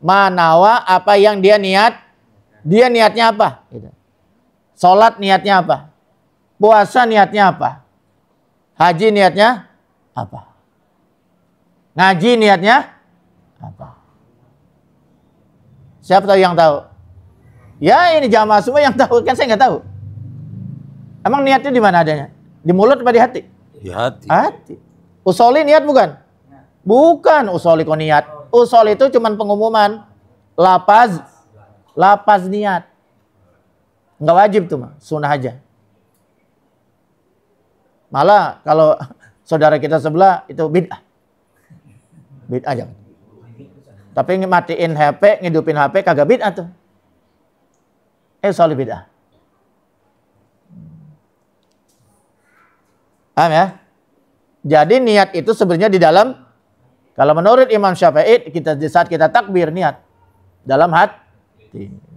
Manawa apa yang dia niat. Dia niatnya apa? Gitu. Salat niatnya apa? Puasa niatnya apa? Haji niatnya apa? Ngaji niatnya apa? Siapa tahu yang tahu? Ya ini jamaah semua yang tahu, kan saya nggak tahu. Emang niatnya di mana adanya? Di mulut apa di hati? Di hati. Hati. Usoli niat bukan? Bukan usoli kok niat. Usoli itu cuma pengumuman. Lapaz niat. Nggak wajib tuh mah, sunnah aja. Malah kalau saudara kita sebelah itu bid'ah. Bid'ah aja. Tapi matiin HP, ngidupin HP kagak bid'ah tuh. Usoli bid'ah. Paham ya? Jadi niat itu sebenarnya di dalam, kalau menurut Imam Syafi'i, di saat kita takbir niat dalam hati.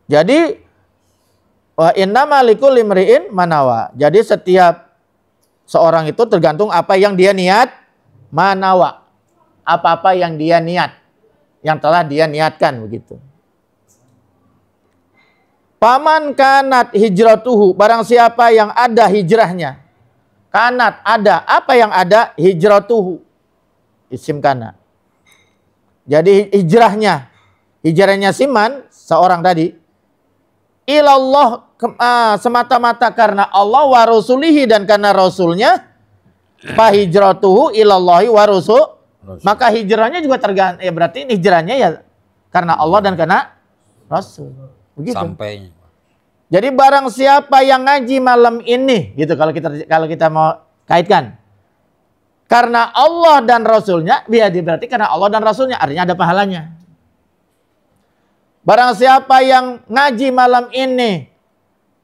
Jadi wa innama likulli imri'in manawa. Jadi setiap seorang itu tergantung apa yang dia niat, manawa. Apa-apa yang dia niat, yang telah dia niatkan begitu. Paman kanat hijratuhu, barang siapa yang ada hijrahnya. Kanat ada, apa yang ada? Hijratuhu. Isim kana. Jadi hijrahnya siman, seorang tadi. Ilallah, semata-mata karena Allah wa rasulihi dan karena rasulnya. Fa hijratuhu ilallahi wa rasul. Maka hijrahnya juga tergantung, ya berarti hijrahnya ya karena Allah dan karena rasul. Begitu. Sampainya. Jadi barang siapa yang ngaji malam ini, gitu kalau kita mau kaitkan, karena Allah dan Rasulnya, berarti karena Allah dan Rasulnya, artinya ada pahalanya. Barang siapa yang ngaji malam ini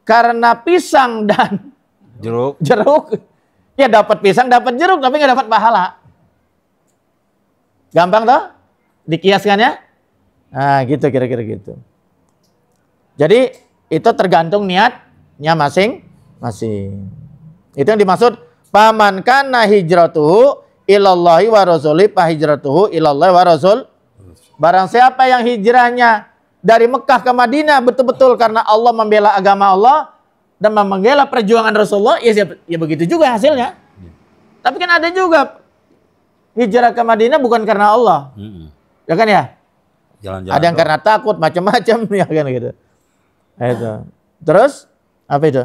karena pisang dan jeruk, ya dapat pisang, dapat jeruk, tapi nggak dapat pahala. Gampang toh? Dikiaskan ya? Nah, gitu kira-kira gitu. Jadi itu tergantung niatnya masing-masing. Itu yang dimaksud paman kana hijratuhu ilallahi wa rasuli fa hijratuhu ilallahi wa rasul. Barang siapa yang hijrahnya dari Mekah ke Madinah betul-betul karena Allah membela agama Allah dan membela perjuangan Rasulullah, ya begitu juga hasilnya. Tapi kan ada juga hijrah ke Madinah bukan karena Allah. Ya kan ya? Jalan-jalan ada yang karena takut macam-macam ya kan gitu. Itu. Terus apa itu?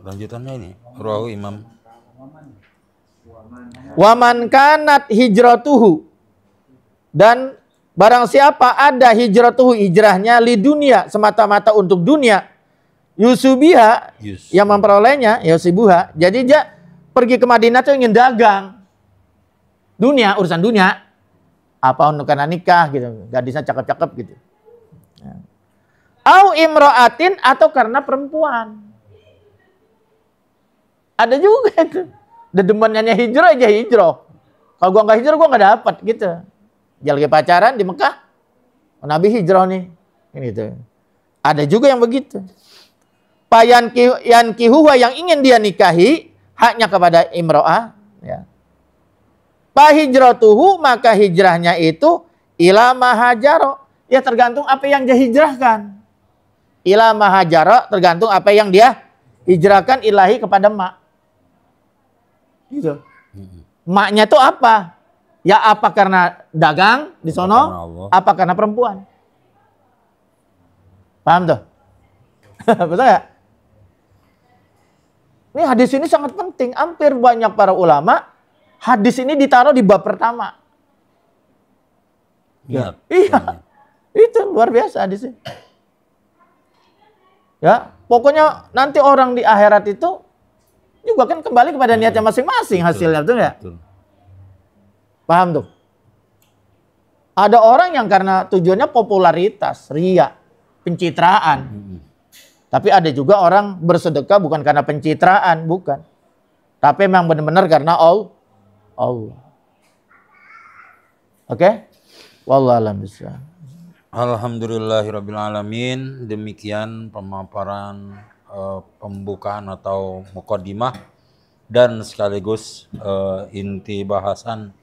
Lanjutannya ini, rawahu Imam. Waman kanat hijratuhu, dan barang siapa ada hijratuhu, hijrahnya li dunia, semata-mata untuk dunia, yusubiha, yang memperolehnya, yusibuha. Jadi dia pergi ke Madinah tuh ingin dagang. Dunia, urusan dunia. Apa untuk karena nikah gitu, gadisnya cakep-cakep gitu. Au imro'atin, atau karena perempuan. Ada juga itu. Dedemannya hijrah aja hijrah. Kalau gua nggak hijrah, gua nggak dapat gitu. Dia lagi pacaran di Mekah, Nabi hijrah nih. Ini tuh. Ada juga yang begitu. Payan kihuwa, yang ingin dia nikahi, haknya kepada imro'ah. Ya. Pahijratuhu, maka hijrahnya itu ila mahajaro. Ya tergantung apa yang dia hijrahkan. Ila mahajaro, tergantung apa yang dia hijrahkan ilahi kepada mak. Gitu. Maknya itu apa? Ya apa karena dagang di sono, apa karena perempuan? Paham tuh? Betul ya? Ini hadis ini sangat penting. Hampir banyak para ulama hadis ini ditaruh di bab pertama. Ya. Iya. Itu luar biasa hadis ini. Ya, pokoknya nanti orang di akhirat itu juga kan kembali kepada niatnya masing-masing hasilnya, betul nggak? Paham tuh? Ada orang yang karena tujuannya popularitas, ria, pencitraan. Tapi ada juga orang bersedekah bukan karena pencitraan, bukan. Tapi memang benar-benar karena Allah. Oke? Wallahu a'lam bishawab. Alhamdulillahirabbil alamin. Demikian pemaparan pembukaan atau muqaddimah dan sekaligus inti bahasan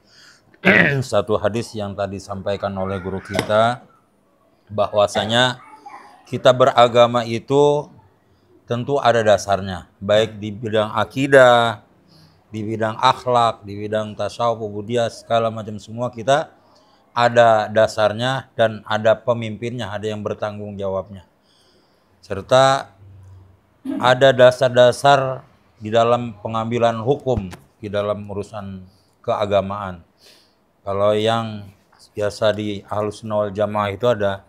satu hadis yang tadi disampaikan oleh guru kita, bahwasanya kita beragama itu tentu ada dasarnya, baik di bidang akidah, di bidang akhlak, di bidang tasawuf, ubudiyah, segala macam, semua kita ada dasarnya dan ada pemimpinnya, ada yang bertanggung jawabnya. Serta ada dasar-dasar di dalam pengambilan hukum di dalam urusan keagamaan. Kalau yang biasa di Ahlussunnah wal Jamaah itu ada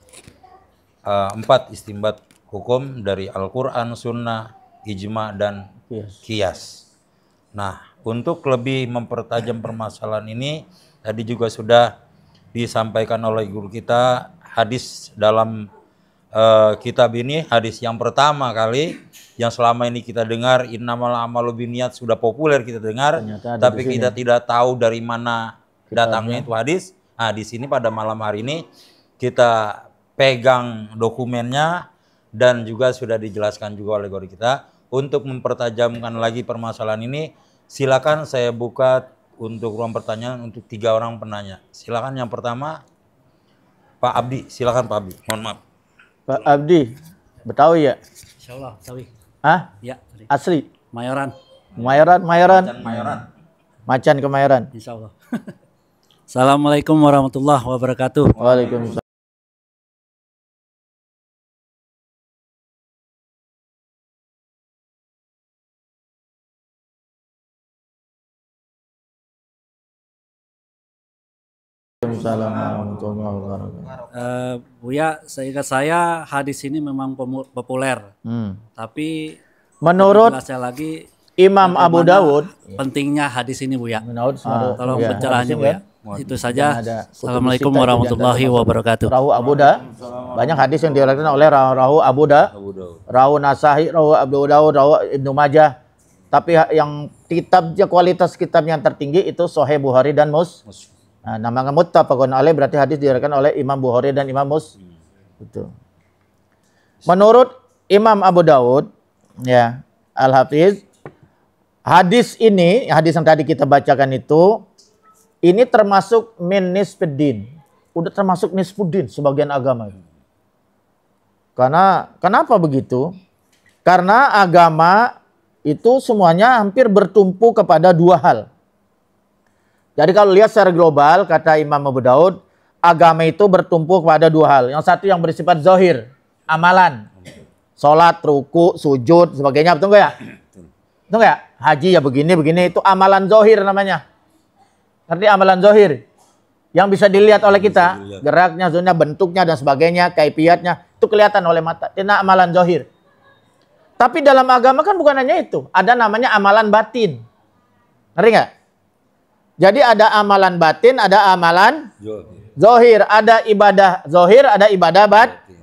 4 istinbat hukum dari Al-Quran, Sunnah, Ijma, dan Qiyas. Nah, untuk lebih mempertajam permasalahan ini, tadi juga sudah disampaikan oleh guru kita hadis dalam kitab ini, hadis yang pertama kali yang selama ini kita dengar, innamal a'malu binniyat, sudah populer kita dengar, tapi kita tidak tahu dari mana datangnya itu hadis. Nah, di sini pada malam hari ini kita pegang dokumennya dan juga sudah dijelaskan juga oleh guru kita. Untuk mempertajamkan lagi permasalahan ini, silakan saya buka untuk ruang pertanyaan untuk 3 orang penanya. Silakan yang pertama Pak Abdi, silakan Pak Abdi. Mohon maaf. Pak Abdi, Betawi ya? Insyaallah, Betawi. Hah? Ya, asli. Mayoran. Mayoran. Macan Kemayoran. Insyaallah. Assalamualaikum warahmatullahi wabarakatuh. Waalaikumsalam. Buya, seingat saya hadis ini memang populer. Tapi menurut saya lagi Imam Abu Dawud, pentingnya hadis ini, Buya. Tolong ya, pencerahannya, Buya. Itu saja. Ada Assalamualaikum warahmatullahi wabarakatuh. Rawu Abu Da, banyak hadis yang diriwayatkan oleh Rawu Abu Da, Rawu Nasa'i, Rawu Abu Dawud, Rawu Ibnu Majah. Tapi yang kitabnya, kualitas kitab yang tertinggi itu Sahih Bukhari dan Muslim. Nah, namanya muttafaqun alaih, berarti hadis diriwayatkan oleh Imam Bukhari dan Imam Muslim. Itu. Menurut Imam Abu Dawud, ya, Al-Hafiz, hadis ini, hadis yang tadi kita bacakan itu, ini termasuk min nisfuddin. Udah termasuk nisfuddin, sebagian agama. Karena kenapa begitu? Karena agama itu semuanya hampir bertumpu kepada 2 hal. Jadi kalau lihat secara global, kata Imam Abu Daud, agama itu bertumpu pada dua hal. Yang satu yang bersifat zahir, amalan. Salat, ruku, sujud, sebagainya, betul nggak ya? Betul nggak? Haji ya begini, itu amalan zahir namanya. Ngerti amalan zahir? Yang bisa dilihat oleh kita, geraknya, zonanya, bentuknya, dan sebagainya, kaifiatnya, itu kelihatan oleh mata. Itu amalan zahir. Tapi dalam agama kan bukan hanya itu. Ada namanya amalan batin. Ngerti nggak? Jadi ada amalan batin, ada amalan zahir. Ada ibadah zahir, ada ibadah batin.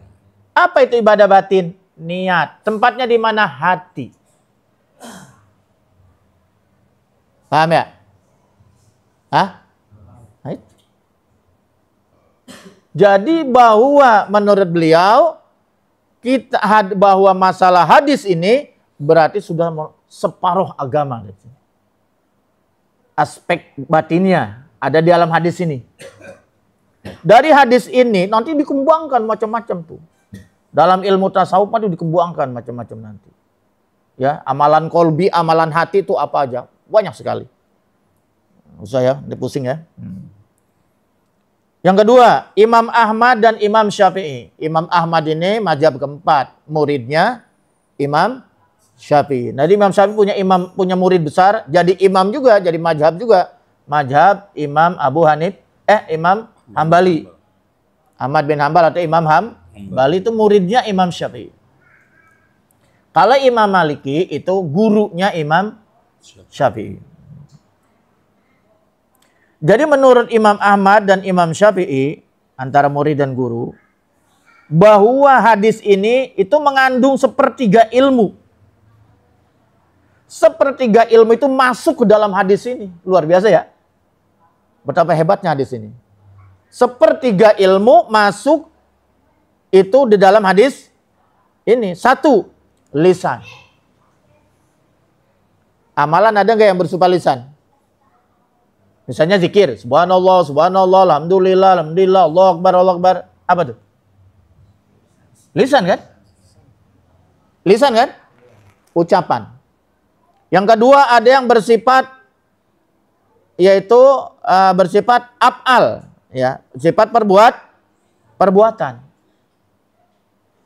Apa itu ibadah batin? Niat. Tempatnya di mana? Hati. Paham ya? Hah? Jadi bahwa menurut beliau bahwa masalah hadis ini berarti sudah separuh agama. Aspek batinnya ada di dalam hadis ini. Dari hadis ini nanti dikembangkan macam-macam tuh. Dalam ilmu tasawuf itu dikembangkan macam-macam nanti. Ya, amalan kolbi, amalan hati itu apa aja? Banyak sekali. Usah ya, ini pusing ya. Yang kedua, Imam Ahmad dan Imam Syafi'i. Imam Ahmad ini mazhab keempat, muridnya Imam Syafi'i. Nah, Imam Syafi'i punya murid besar, jadi imam juga, jadi mazhab juga. Mazhab Imam Imam Hambali. Ahmad bin Hambal atau Imam Hambali itu muridnya Imam Syafi'i. Kalau Imam Maliki itu gurunya Imam Syafi'i. Jadi menurut Imam Ahmad dan Imam Syafi'i, antara murid dan guru, bahwa hadis ini itu mengandung sepertiga ilmu. Sepertiga ilmu itu masuk ke dalam hadis ini. Luar biasa ya. Betapa hebatnya hadis ini. Sepertiga ilmu masuk itu di dalam hadis ini. Satu, lisan. Amalan ada nggak yang bersifat lisan? Misalnya zikir, subhanallah, subhanallah, alhamdulillah, alhamdulillah, Allahu akbar, Allahu akbar. Apa tuh? Lisan kan? Lisan kan? Ucapan. Yang kedua ada yang bersifat yaitu bersifat af'al, ya, sifat perbuatan.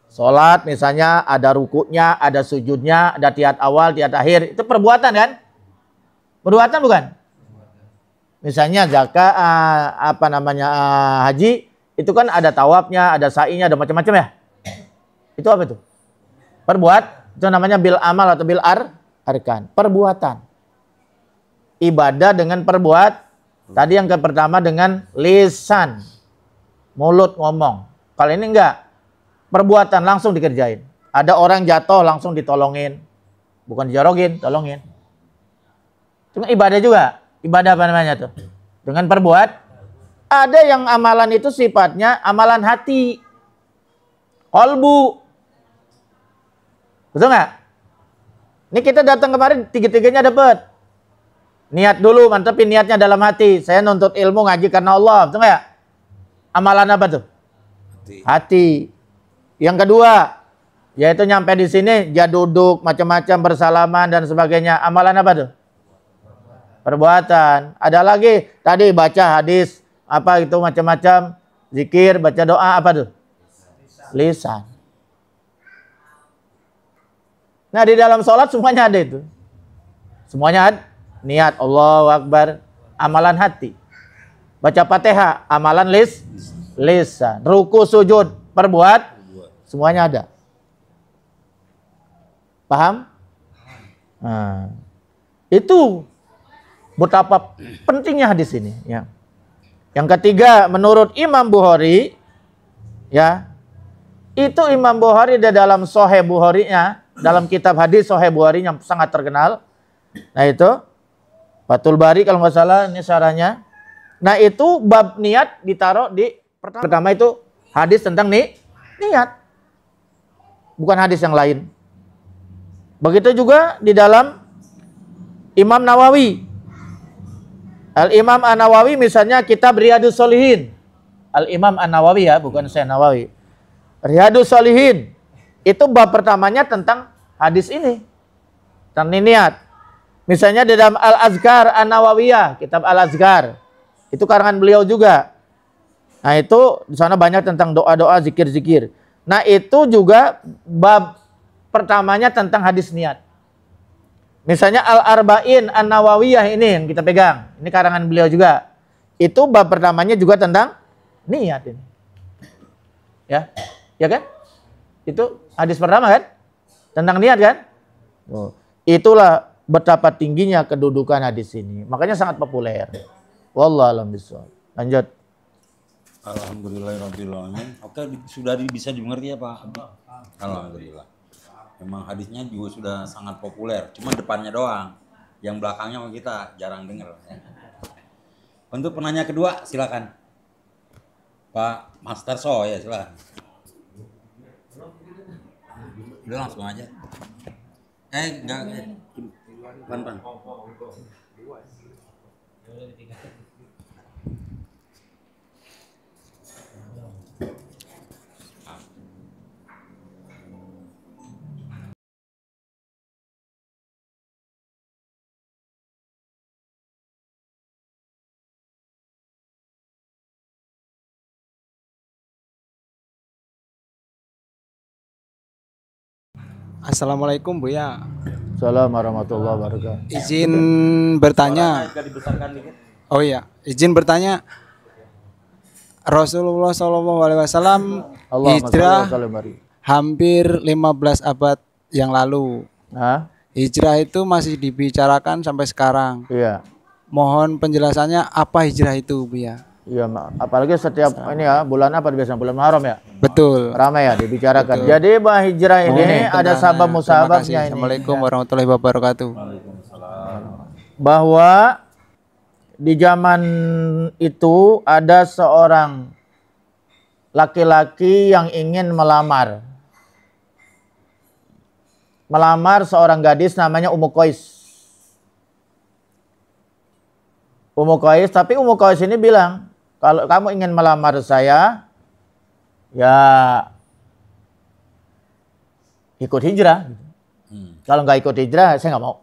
Salat misalnya ada rukuknya, ada sujudnya, ada tiat awal, tiat akhir, itu perbuatan kan? Perbuatan bukan? Misalnya zakat, haji, itu kan ada tawafnya, ada sa'inya, ada macam-macam ya. Itu apa itu? Itu namanya bil amal atau bil arkan. Perbuatan. Ibadah dengan Tadi yang pertama dengan lisan. Mulut ngomong. Kalau ini enggak. Perbuatan langsung dikerjain. Ada orang jatuh langsung ditolongin. Bukan dijorogin, tolongin. Cuma ibadah juga. Ibadah apa namanya tuh? Dengan ada yang amalan itu sifatnya amalan hati. Kolbu. Betul nggak? Ini kita datang kemarin tiga-tiganya dapat. Niat dulu, mantepin niatnya dalam hati. Saya nuntut ilmu ngaji karena Allah. Betul nggak? Amalan apa tuh? Hati. Yang kedua, yaitu nyampe di sini, dia duduk macam-macam bersalaman dan sebagainya. Amalan apa tuh? Perbuatan. Ada lagi tadi baca hadis apa itu macam-macam, zikir, baca doa, apa tuh? Lisan. Nah, di dalam sholat semuanya ada itu. Semuanya ada. Niat Allahu Akbar, amalan hati. Baca Fatihah, amalan lisan. Ruku, sujud, semuanya ada. Paham? Nah, itu betapa pentingnya hadis ini, ya. Yang ketiga, menurut Imam Bukhari, ya, itu Imam Bukhari di dalam Sahih Bukhari-nya, dalam kitab hadis Sahih Bukhari yang sangat terkenal. Nah itu Fathul Bari kalau nggak salah ini syarahnya. Nah itu bab niat ditaruh di pertama itu hadis tentang niat, bukan hadis yang lain. Begitu juga di dalam Imam Nawawi. Al-Imam An-Nawawi misalnya kitab Riyadus Shalihin. Al-Imam An-Nawawi ya, bukan saya Nawawi. Riyadus Shalihin. Itu bab pertamanya tentang hadis ini. Tentang niat. Misalnya di dalam Al-Azkar An-Nawawiyah, kitab Al-Azkar. Itu karangan beliau juga. Nah itu di sana banyak tentang doa-doa, zikir-zikir. Nah itu juga bab pertamanya tentang hadis niat. Misalnya Al-Arba'in An-Nawawiyah ini yang kita pegang. Ini karangan beliau juga. Itu bab pertamanya juga tentang niat ini. Ya, ya kan? Itu hadis pertama kan? Tentang niat kan? Oh. Itulah betapa tingginya kedudukan hadis ini. Makanya sangat populer. Wallahu a'lam bishawab. Lanjut. Alhamdulillahirrahmanirrahim. Oke, sudah bisa dimengerti ya Pak? Alhamdulillah. Memang hadisnya juga sudah sangat populer. Cuma depannya doang. Yang belakangnya sama kita jarang dengar. Ya. Untuk penanya kedua, silakan. Pak Master So ya, silakan. Udah langsung aja. Enggak. Pan. Assalamualaikum Buya. Assalamualaikum warahmatullahi wabarakatuh. Izin bertanya. Oh iya, izin bertanya. Rasulullah SAW hijrah hampir 15 abad yang lalu. Nah, hijrah itu masih dibicarakan sampai sekarang. iya. Mohon penjelasannya apa hijrah itu, Buya? Iya, apalagi setiap ini ya, bulan apa biasanya? Bulan Muharram ya? Betul. Ramai ya dibicarakan. Betul. Jadi bah hijrah ini ada sabab musababnya ini. Assalamualaikum warahmatullahi wabarakatuh. Bahwa di zaman itu ada seorang laki-laki yang ingin melamar seorang gadis namanya Ummu Qais. Tapi Ummu Qais ini bilang, kalau kamu ingin melamar saya, ya ikut hijrah. Kalau nggak ikut hijrah, saya nggak mau.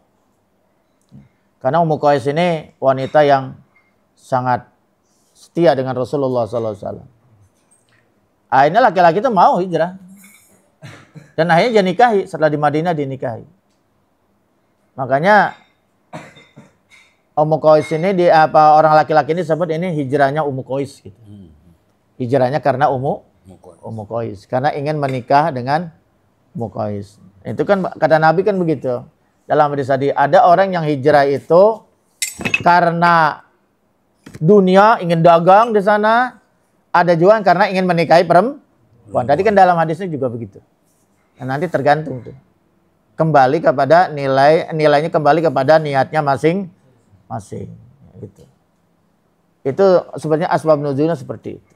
Karena Ummu Qais ini wanita yang sangat setia dengan Rasulullah SAW. Akhirnya laki-laki itu mau hijrah. Dan akhirnya dia nikahi, setelah di Madinah dinikahi. Makanya Ummu Qais ini orang laki-laki ini sebut ini hijrahnya Ummu Qais gitu. Hijrahnya karena Ummu Qais, karena ingin menikah dengan Ummu Qais. Itu kan kata Nabi kan begitu. Dalam hadis tadi ada orang yang hijrah itu karena dunia, ingin dagang di sana, ada juga karena ingin menikahi perempuan. Tadi kan dalam hadisnya juga begitu. Nah, nanti tergantung tuh. Kembali kepada nilainya kembali kepada niatnya masing-masing gitu. Itu sebenarnya asbab nuzulnya seperti itu.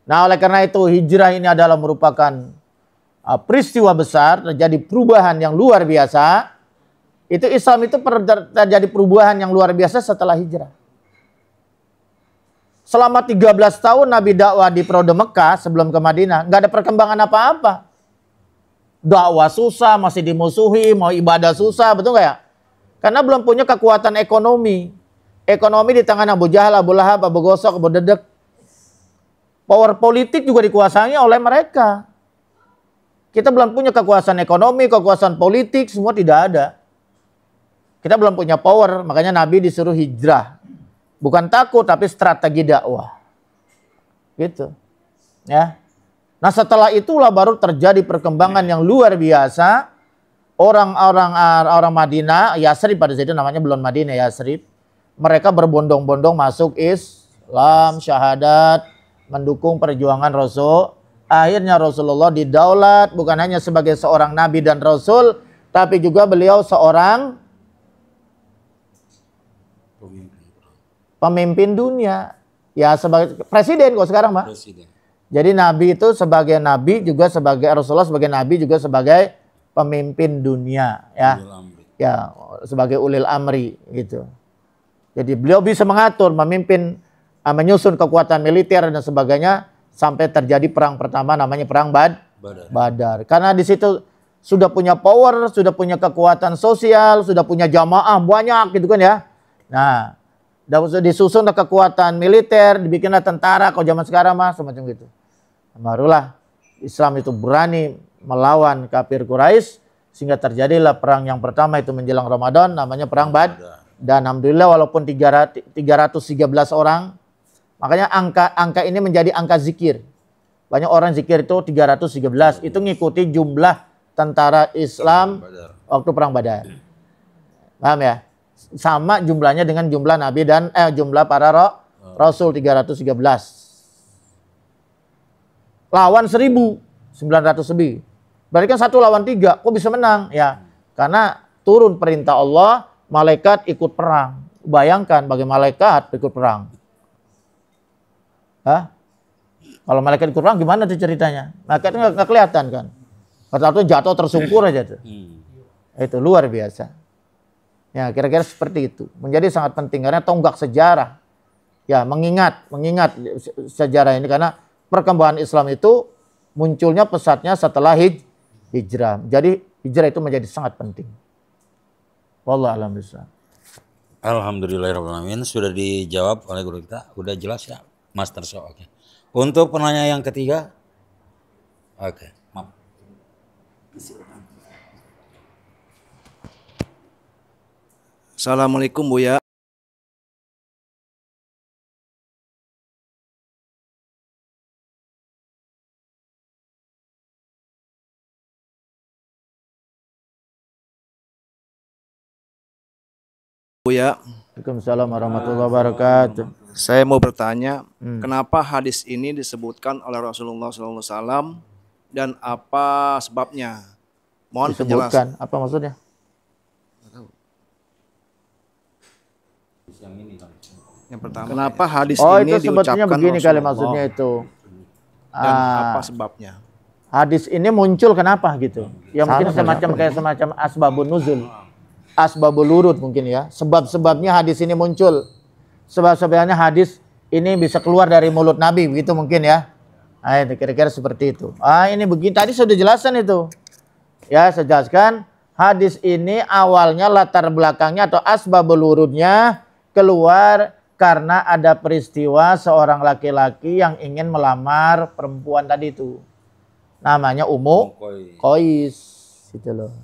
Nah, oleh karena itu hijrah ini adalah merupakan peristiwa besar, terjadi perubahan yang luar biasa. Itu Islam itu terjadi perubahan yang luar biasa setelah hijrah. Selama 13 tahun Nabi dakwah di periode Mekah sebelum ke Madinah, nggak ada perkembangan apa-apa. Dakwah susah, masih dimusuhi, mau ibadah susah, betul nggak ya? Karena belum punya kekuatan ekonomi. Ekonomi di tangan Abu Jahal, Abu Lahab, Abu Gosok, Abu Dedek. Power politik juga dikuasai oleh mereka. Kita belum punya kekuasaan ekonomi, kekuasaan politik, semua tidak ada. Kita belum punya power, makanya Nabi disuruh hijrah. Bukan takut, tapi strategi dakwah. Gitu. Ya. Nah setelah itulah baru terjadi perkembangan yang luar biasa. Orang Madinah, Yasrib pada saat itu namanya belum Madinah, Yasrib. Mereka berbondong-bondong masuk Islam, syahadat, mendukung perjuangan Rasul. Akhirnya Rasulullah didaulat bukan hanya sebagai seorang nabi dan rasul, tapi juga beliau seorang pemimpin dunia. Ya sebagai presiden kok sekarang, Pak. Jadi nabi itu sebagai nabi juga sebagai Rasulullah sebagai nabi juga sebagai pemimpin dunia ya. Ya, sebagai ulil amri gitu. Jadi beliau bisa mengatur, memimpin, menyusun kekuatan militer dan sebagainya sampai terjadi perang pertama namanya perang Badar. Karena di situ sudah punya power, sudah punya kekuatan sosial, sudah punya jamaah banyak gitu kan ya. Nah, Disusun kekuatan militer, dibikinlah tentara, kalau zaman sekarang mah semacam gitu. Barulah Islam itu berani melawan kafir Quraisy, sehingga terjadilah perang yang pertama itu menjelang Ramadan, namanya perang Badar. Dan alhamdulillah walaupun 313 orang, makanya angka ini menjadi angka zikir. Banyak orang zikir itu 313, itu ngikuti jumlah tentara Islam waktu perang Badar. Paham ya? Sama jumlahnya dengan jumlah Nabi dan jumlah para Rasul 313. Lawan 1.900 lebih. Berarti kan 1 lawan 3, kok bisa menang? Ya, karena turun perintah Allah, malaikat ikut perang. Bayangkan bagi malaikat ikut perang. Hah? Kalau malaikat ikut perang gimana tuh ceritanya? Malaikat nggak kelihatan kan? Kata jatuh tersungkur aja tuh. Itu luar biasa. Ya, kira-kira seperti itu. Menjadi sangat penting karena tonggak sejarah. Ya, mengingat sejarah ini karena perkembangan Islam itu munculnya pesatnya setelah hijrah. Jadi hijrah itu menjadi sangat penting. Wallahu a'lam bishawab. Alhamdulillahirrahmanirrahim. Sudah dijawab oleh guru kita. Udah jelas ya, Master So. Oke. Untuk penanya yang ketiga. Oke, maaf. Assalamualaikum Buya. Buya, Waalaikumsalam warahmatullahi wabarakatuh. saya mau bertanya, kenapa hadis ini disebutkan oleh Rasulullah SAW dan apa sebabnya? Mohon penjelasan. Disebutkan, apa maksudnya? Yang pertama, kenapa hadis Oh, ini itu sebetulnya diucapkan begini kali Rasulullah maksudnya itu. dan apa sebabnya? Hadis ini muncul kenapa gitu? Ya mungkin semacam asbabun nuzul. Asbabul urud mungkin ya. Sebab-sebabnya hadis ini muncul. Sebab-sebabnya hadis ini bisa keluar dari mulut Nabi, begitu mungkin ya. Nah, itu kira-kira seperti itu. Ini begini tadi sudah jelasan itu. Ya, saya jelaskan hadis ini awalnya latar belakangnya atau asbabul urudnya keluar karena ada peristiwa seorang laki-laki yang ingin melamar perempuan tadi itu. Namanya Ummu Qais gitu loh.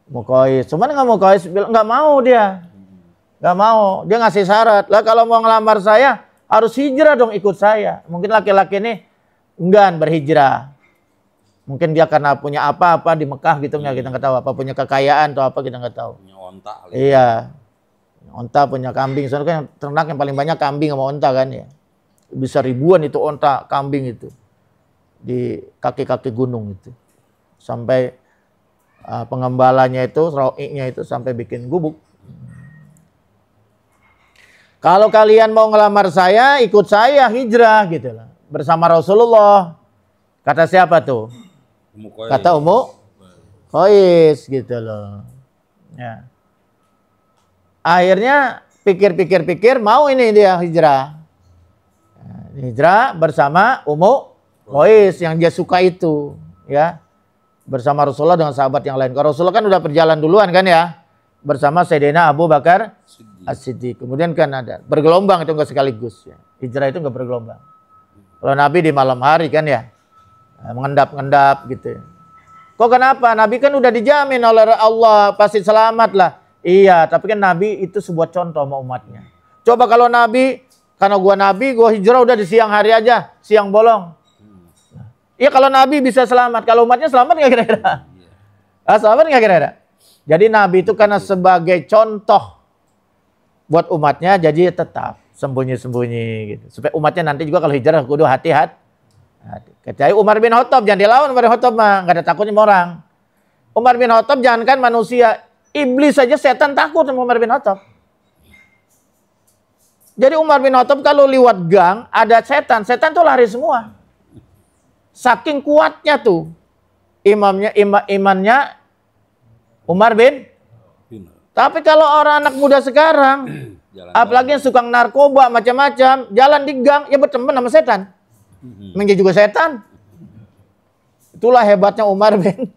Ummu Qais. Cuman Ummu Qais bilang nggak mau dia. Nggak mau. Dia ngasih syarat. Lah kalau mau ngelamar saya harus hijrah dong ikut saya. Mungkin laki-laki ini enggan berhijrah. Mungkin dia karena punya apa-apa di Mekah gitu nggak, kita nggak tahu. Apa punya kekayaan atau apa kita nggak tahu. Punya onta. Iya. Onta punya kambing. Soalnya kan ternak yang paling banyak kambing sama onta kan ya. Bisa ribuan itu onta kambing itu. Di kaki-kaki gunung itu. Sampai pengembalanya itu, ra'inya itu sampai bikin gubuk. Kalau kalian mau ngelamar saya, ikut saya hijrah gitu lah. Bersama Rasulullah. Kata siapa tuh? Kata Ummu Qais gitu loh. Ya. Akhirnya pikir-pikir mau ini dia hijrah. Hijrah bersama Ummu Qais yang dia suka itu, ya. Bersama Rasulullah dengan sahabat yang lain. Kalau Rasulullah kan udah berjalan duluan kan ya. Bersama Sayyidina Abu Bakar As-Siddiq. Kemudian kan ada bergelombang, itu enggak sekaligus ya. Hijrah itu enggak bergelombang. Kalau Nabi di malam hari kan ya. Mengendap-endap gitu. Kok kenapa? Nabi kan udah dijamin oleh Allah pasti selamat lah. Iya, tapi kan Nabi itu sebuah contoh sama umatnya. Coba kalau Nabi, karena gua Nabi, gua hijrah udah di siang hari aja, siang bolong. Iya kalau Nabi bisa selamat, kalau umatnya selamat nggak kira-kira? Selamat nggak kira-kira? Jadi Nabi itu karena sebagai contoh buat umatnya, jadi tetap sembunyi-sembunyi gitu. Supaya umatnya nanti juga kalau hijrah kudu hati-hati. Kecuali Umar bin Khattab, jangan dilawan Umar bin Khattab mah, nggak ada takutnya sama orang. Umar bin Khattab jangankan manusia, iblis saja setan takut sama Umar bin Khattab. Jadi Umar bin Khattab kalau lewat gang ada setan tuh lari semua. Saking kuatnya tuh imannya Umar bin. Tapi kalau orang anak muda sekarang, apalagi yang suka narkoba macam-macam, jalan di gang ya berteman sama setan. Menjadi juga setan. Itulah hebatnya Umar bin.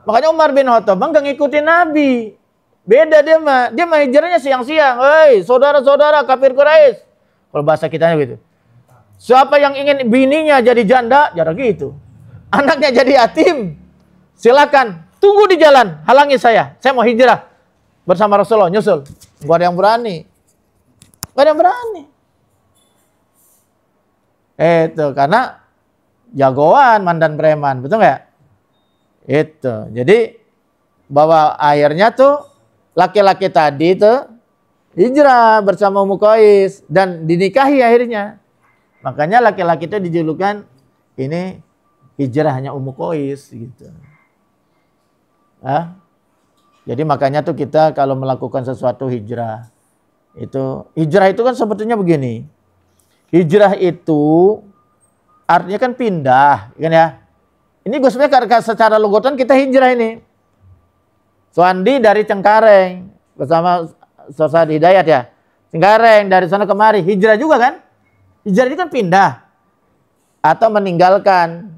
Makanya Umar bin Khattab enggak ngikutin Nabi. Beda dia mah hijrahnya siang-siang. Hei, saudara-saudara kafir Quraisy. Kalau bahasa kitanya gitu. Siapa yang ingin bininya jadi janda, jarang gitu. Anaknya jadi yatim, silakan tunggu di jalan, halangi saya mau hijrah bersama Rasulullah, nyusul. Gak ada yang berani. Gak ada yang berani. Itu karena jagoan mandan preman, betul nggak? Itu. Jadi bahwa akhirnya tuh laki-laki tadi tuh hijrah bersama Ummu Qais dan dinikahi akhirnya. Makanya laki-laki itu dijulukan ini hijrahnya Ummu Qais gitu. Jadi makanya tuh kita kalau melakukan sesuatu hijrah itu kan sebetulnya begini. Hijrah itu artinya kan pindah, kan ya. Ini gue sebenarnya secara logotan kita hijrah ini. Suandi dari Cengkareng bersama Ustaz Hidayat ya. Cengkareng dari sana kemari, hijrah juga kan? Hijrah ini kan pindah atau meninggalkan.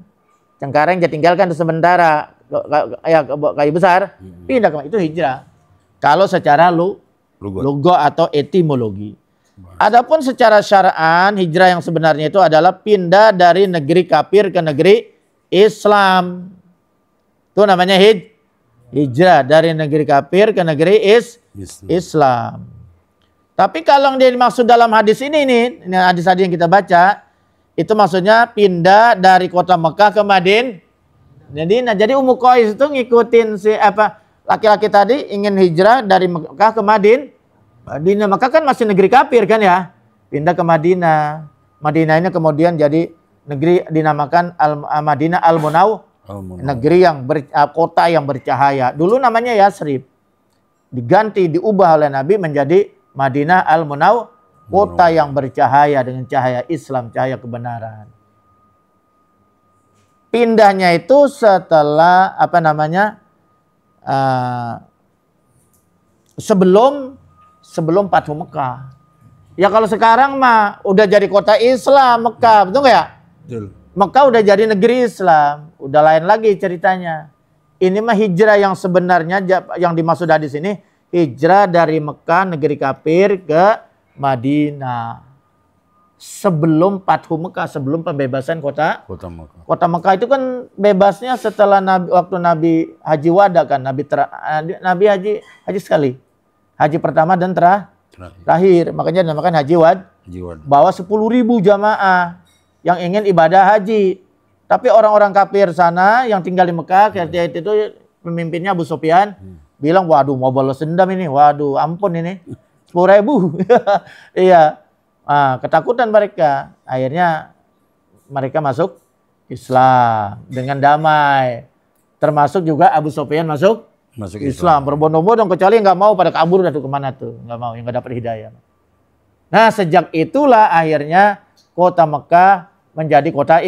Cengkareng dia tinggalkan sementara kayu besar, pindah ke itu hijrah. Kalau secara logo atau etimologi. Adapun secara syara'an, hijrah yang sebenarnya itu adalah pindah dari negeri kafir ke negeri Islam. Itu namanya hijrah dari negeri kafir ke negeri Islam. Tapi kalau yang dimaksud dalam hadis ini hadis-hadis yang kita baca, itu maksudnya pindah dari kota Mekah ke Madinah. Jadi Ummu Qais itu ngikutin laki-laki tadi ingin hijrah dari Mekah ke Madinah. Mekah kan masih negeri kafir kan ya. Pindah ke Madinah. Madinah ini kemudian jadi negeri dinamakan Madinah Al-Munawwarah. Negeri yang kota yang bercahaya. Dulu namanya Yasrib. Diganti, diubah oleh Nabi menjadi Madinah Al-Munawwarah. Kota yang bercahaya dengan cahaya Islam, cahaya kebenaran. Pindahnya itu setelah sebelum Fathu Mekah. Ya kalau sekarang mah udah jadi kota Islam Mekah, betul nggak ya? Betul. Mekah udah jadi negeri Islam, udah lain lagi ceritanya. Ini mah hijrah yang sebenarnya yang dimaksud hadis ini hijrah dari Mekah negeri kafir ke Madinah. Sebelum Fathu Mekah, sebelum pembebasan kota Mekah. Kota Mekah itu kan bebasnya setelah waktu Nabi Haji Wada kan, Nabi haji sekali. Haji pertama dan terakhir. Makanya dinamakan Haji Wad. Bawa 10.000 jamaah yang ingin ibadah haji. Tapi orang-orang kafir sana yang tinggal di Mekah, ketika itu pemimpinnya Abu Sufyan, bilang, waduh mau balas dendam ini. Waduh ampun ini. 10.000. Iya. Ketakutan mereka. Akhirnya mereka masuk Islam dengan damai. Termasuk juga Abu Sufyan masuk Islam. Berbondong-bondong kecuali nggak mau pada kabur dah tuh kemana tuh. Nggak mau, yang nggak dapat hidayah. Nah sejak itulah akhirnya kota Mekah menjadi kota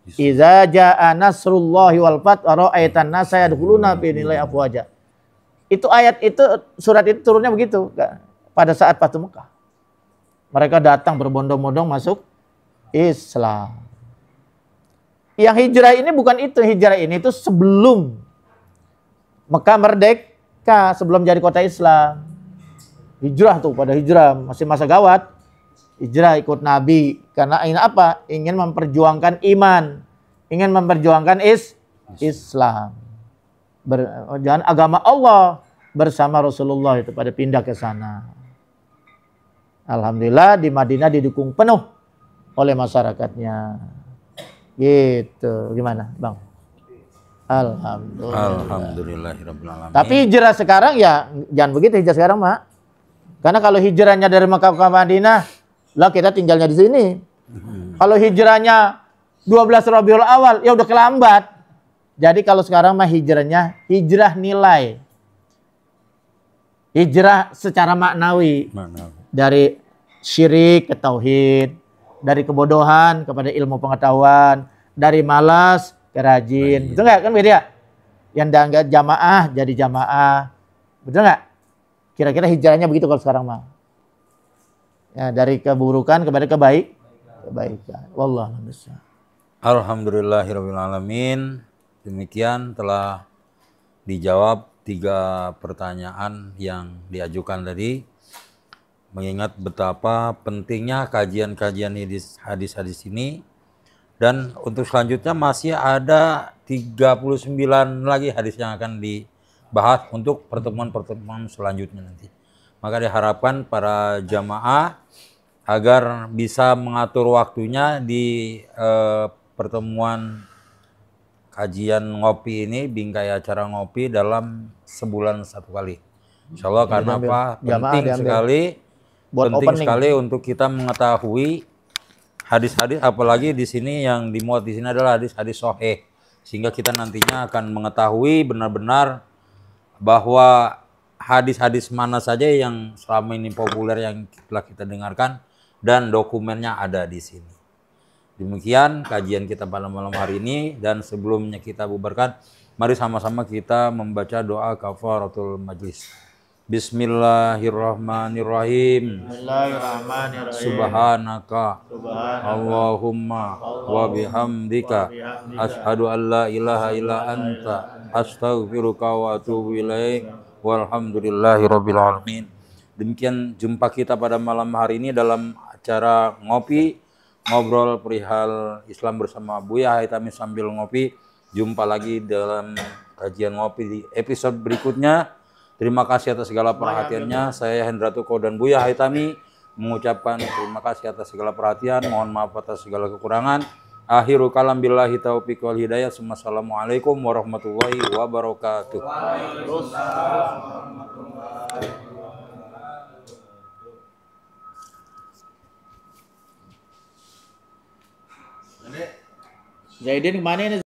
Iza ja'a nasrullahi wal fath wa ra'aitan nasa yadkhuluna fi dinillahi afwaja. Itu ayat itu, surat itu turunnya begitu pada saat Fathu Mekah. Mereka datang berbondong-bondong masuk Islam. Yang hijrah ini bukan itu, hijrah ini itu sebelum Mekah merdeka, sebelum jadi kota Islam. Hijrah tuh, pada hijrah masih masa gawat. Hijrah ikut Nabi karena ingin apa? Ingin memperjuangkan iman, ingin memperjuangkan Islam. Jangan agama Allah bersama Rasulullah itu pada pindah ke sana. Alhamdulillah di Madinah didukung penuh oleh masyarakatnya. Gitu. Gimana, Bang? Alhamdulillahirrabbilalamin. Tapi hijrah sekarang ya jangan begitu hijrah sekarang, Mak. Karena kalau hijrahnya dari Mekah ke Madinah, lah kita tinggalnya di sini. Kalau hijrahnya 12 Rabiul Awal, ya udah kelambat. Jadi kalau sekarang mah hijrahnya hijrah nilai. Hijrah secara maknawi. Dari syirik ke tauhid, dari kebodohan kepada ilmu pengetahuan, dari malas ke rajin. Betul nggak? Kan beda. Yang dianggap jamaah jadi jamaah. Betul nggak? Kira-kira hijrahnya begitu kalau sekarang mah. Ya, dari keburukan kepada kebaikan. Wallahu a'lam. Alhamdulillahirabbil alamin. Demikian telah dijawab 3 pertanyaan yang diajukan tadi, mengingat betapa pentingnya kajian-kajian hadis-hadis ini. Dan untuk selanjutnya masih ada 39 lagi hadis yang akan dibahas untuk pertemuan-pertemuan selanjutnya nanti. Maka diharapkan para jamaah agar bisa mengatur waktunya di pertemuan kajian ngopi ini, bingkai acara ngopi dalam sebulan 1 kali. Insya Allah, karena apa? Penting sekali. Penting sekali untuk kita mengetahui hadis-hadis, apalagi di sini yang dimuat di sini adalah hadis-hadis sahih, sehingga kita nantinya akan mengetahui benar-benar bahwa hadis-hadis mana saja yang selama ini populer yang telah kita dengarkan dan dokumennya ada di sini. Demikian kajian kita pada malam hari ini, dan sebelumnya kita bubarkan, mari sama-sama kita membaca doa kafaratul majlis. Bismillahirrahmanirrahim. Subhanaka Allahumma wa bihamdika asyhadu an la ilaha illa anta astaghfiruka wa atubu ilaik. Walhamdulillahirabbil alamin. Demikian jumpa kita pada malam hari ini dalam acara ngopi, ngobrol perihal Islam bersama Buya Haitami sambil ngopi. Jumpa lagi dalam kajian ngopi di episode berikutnya. Terima kasih atas segala perhatiannya. Saya Hendra Tuko dan Buya Haitami mengucapkan terima kasih atas segala perhatian. Mohon maaf atas segala kekurangan. Akhiru kalam billahi taufiq wal hidayah. Assalamualaikum warahmatullahi wabarakatuh. Zaidin kemana ini?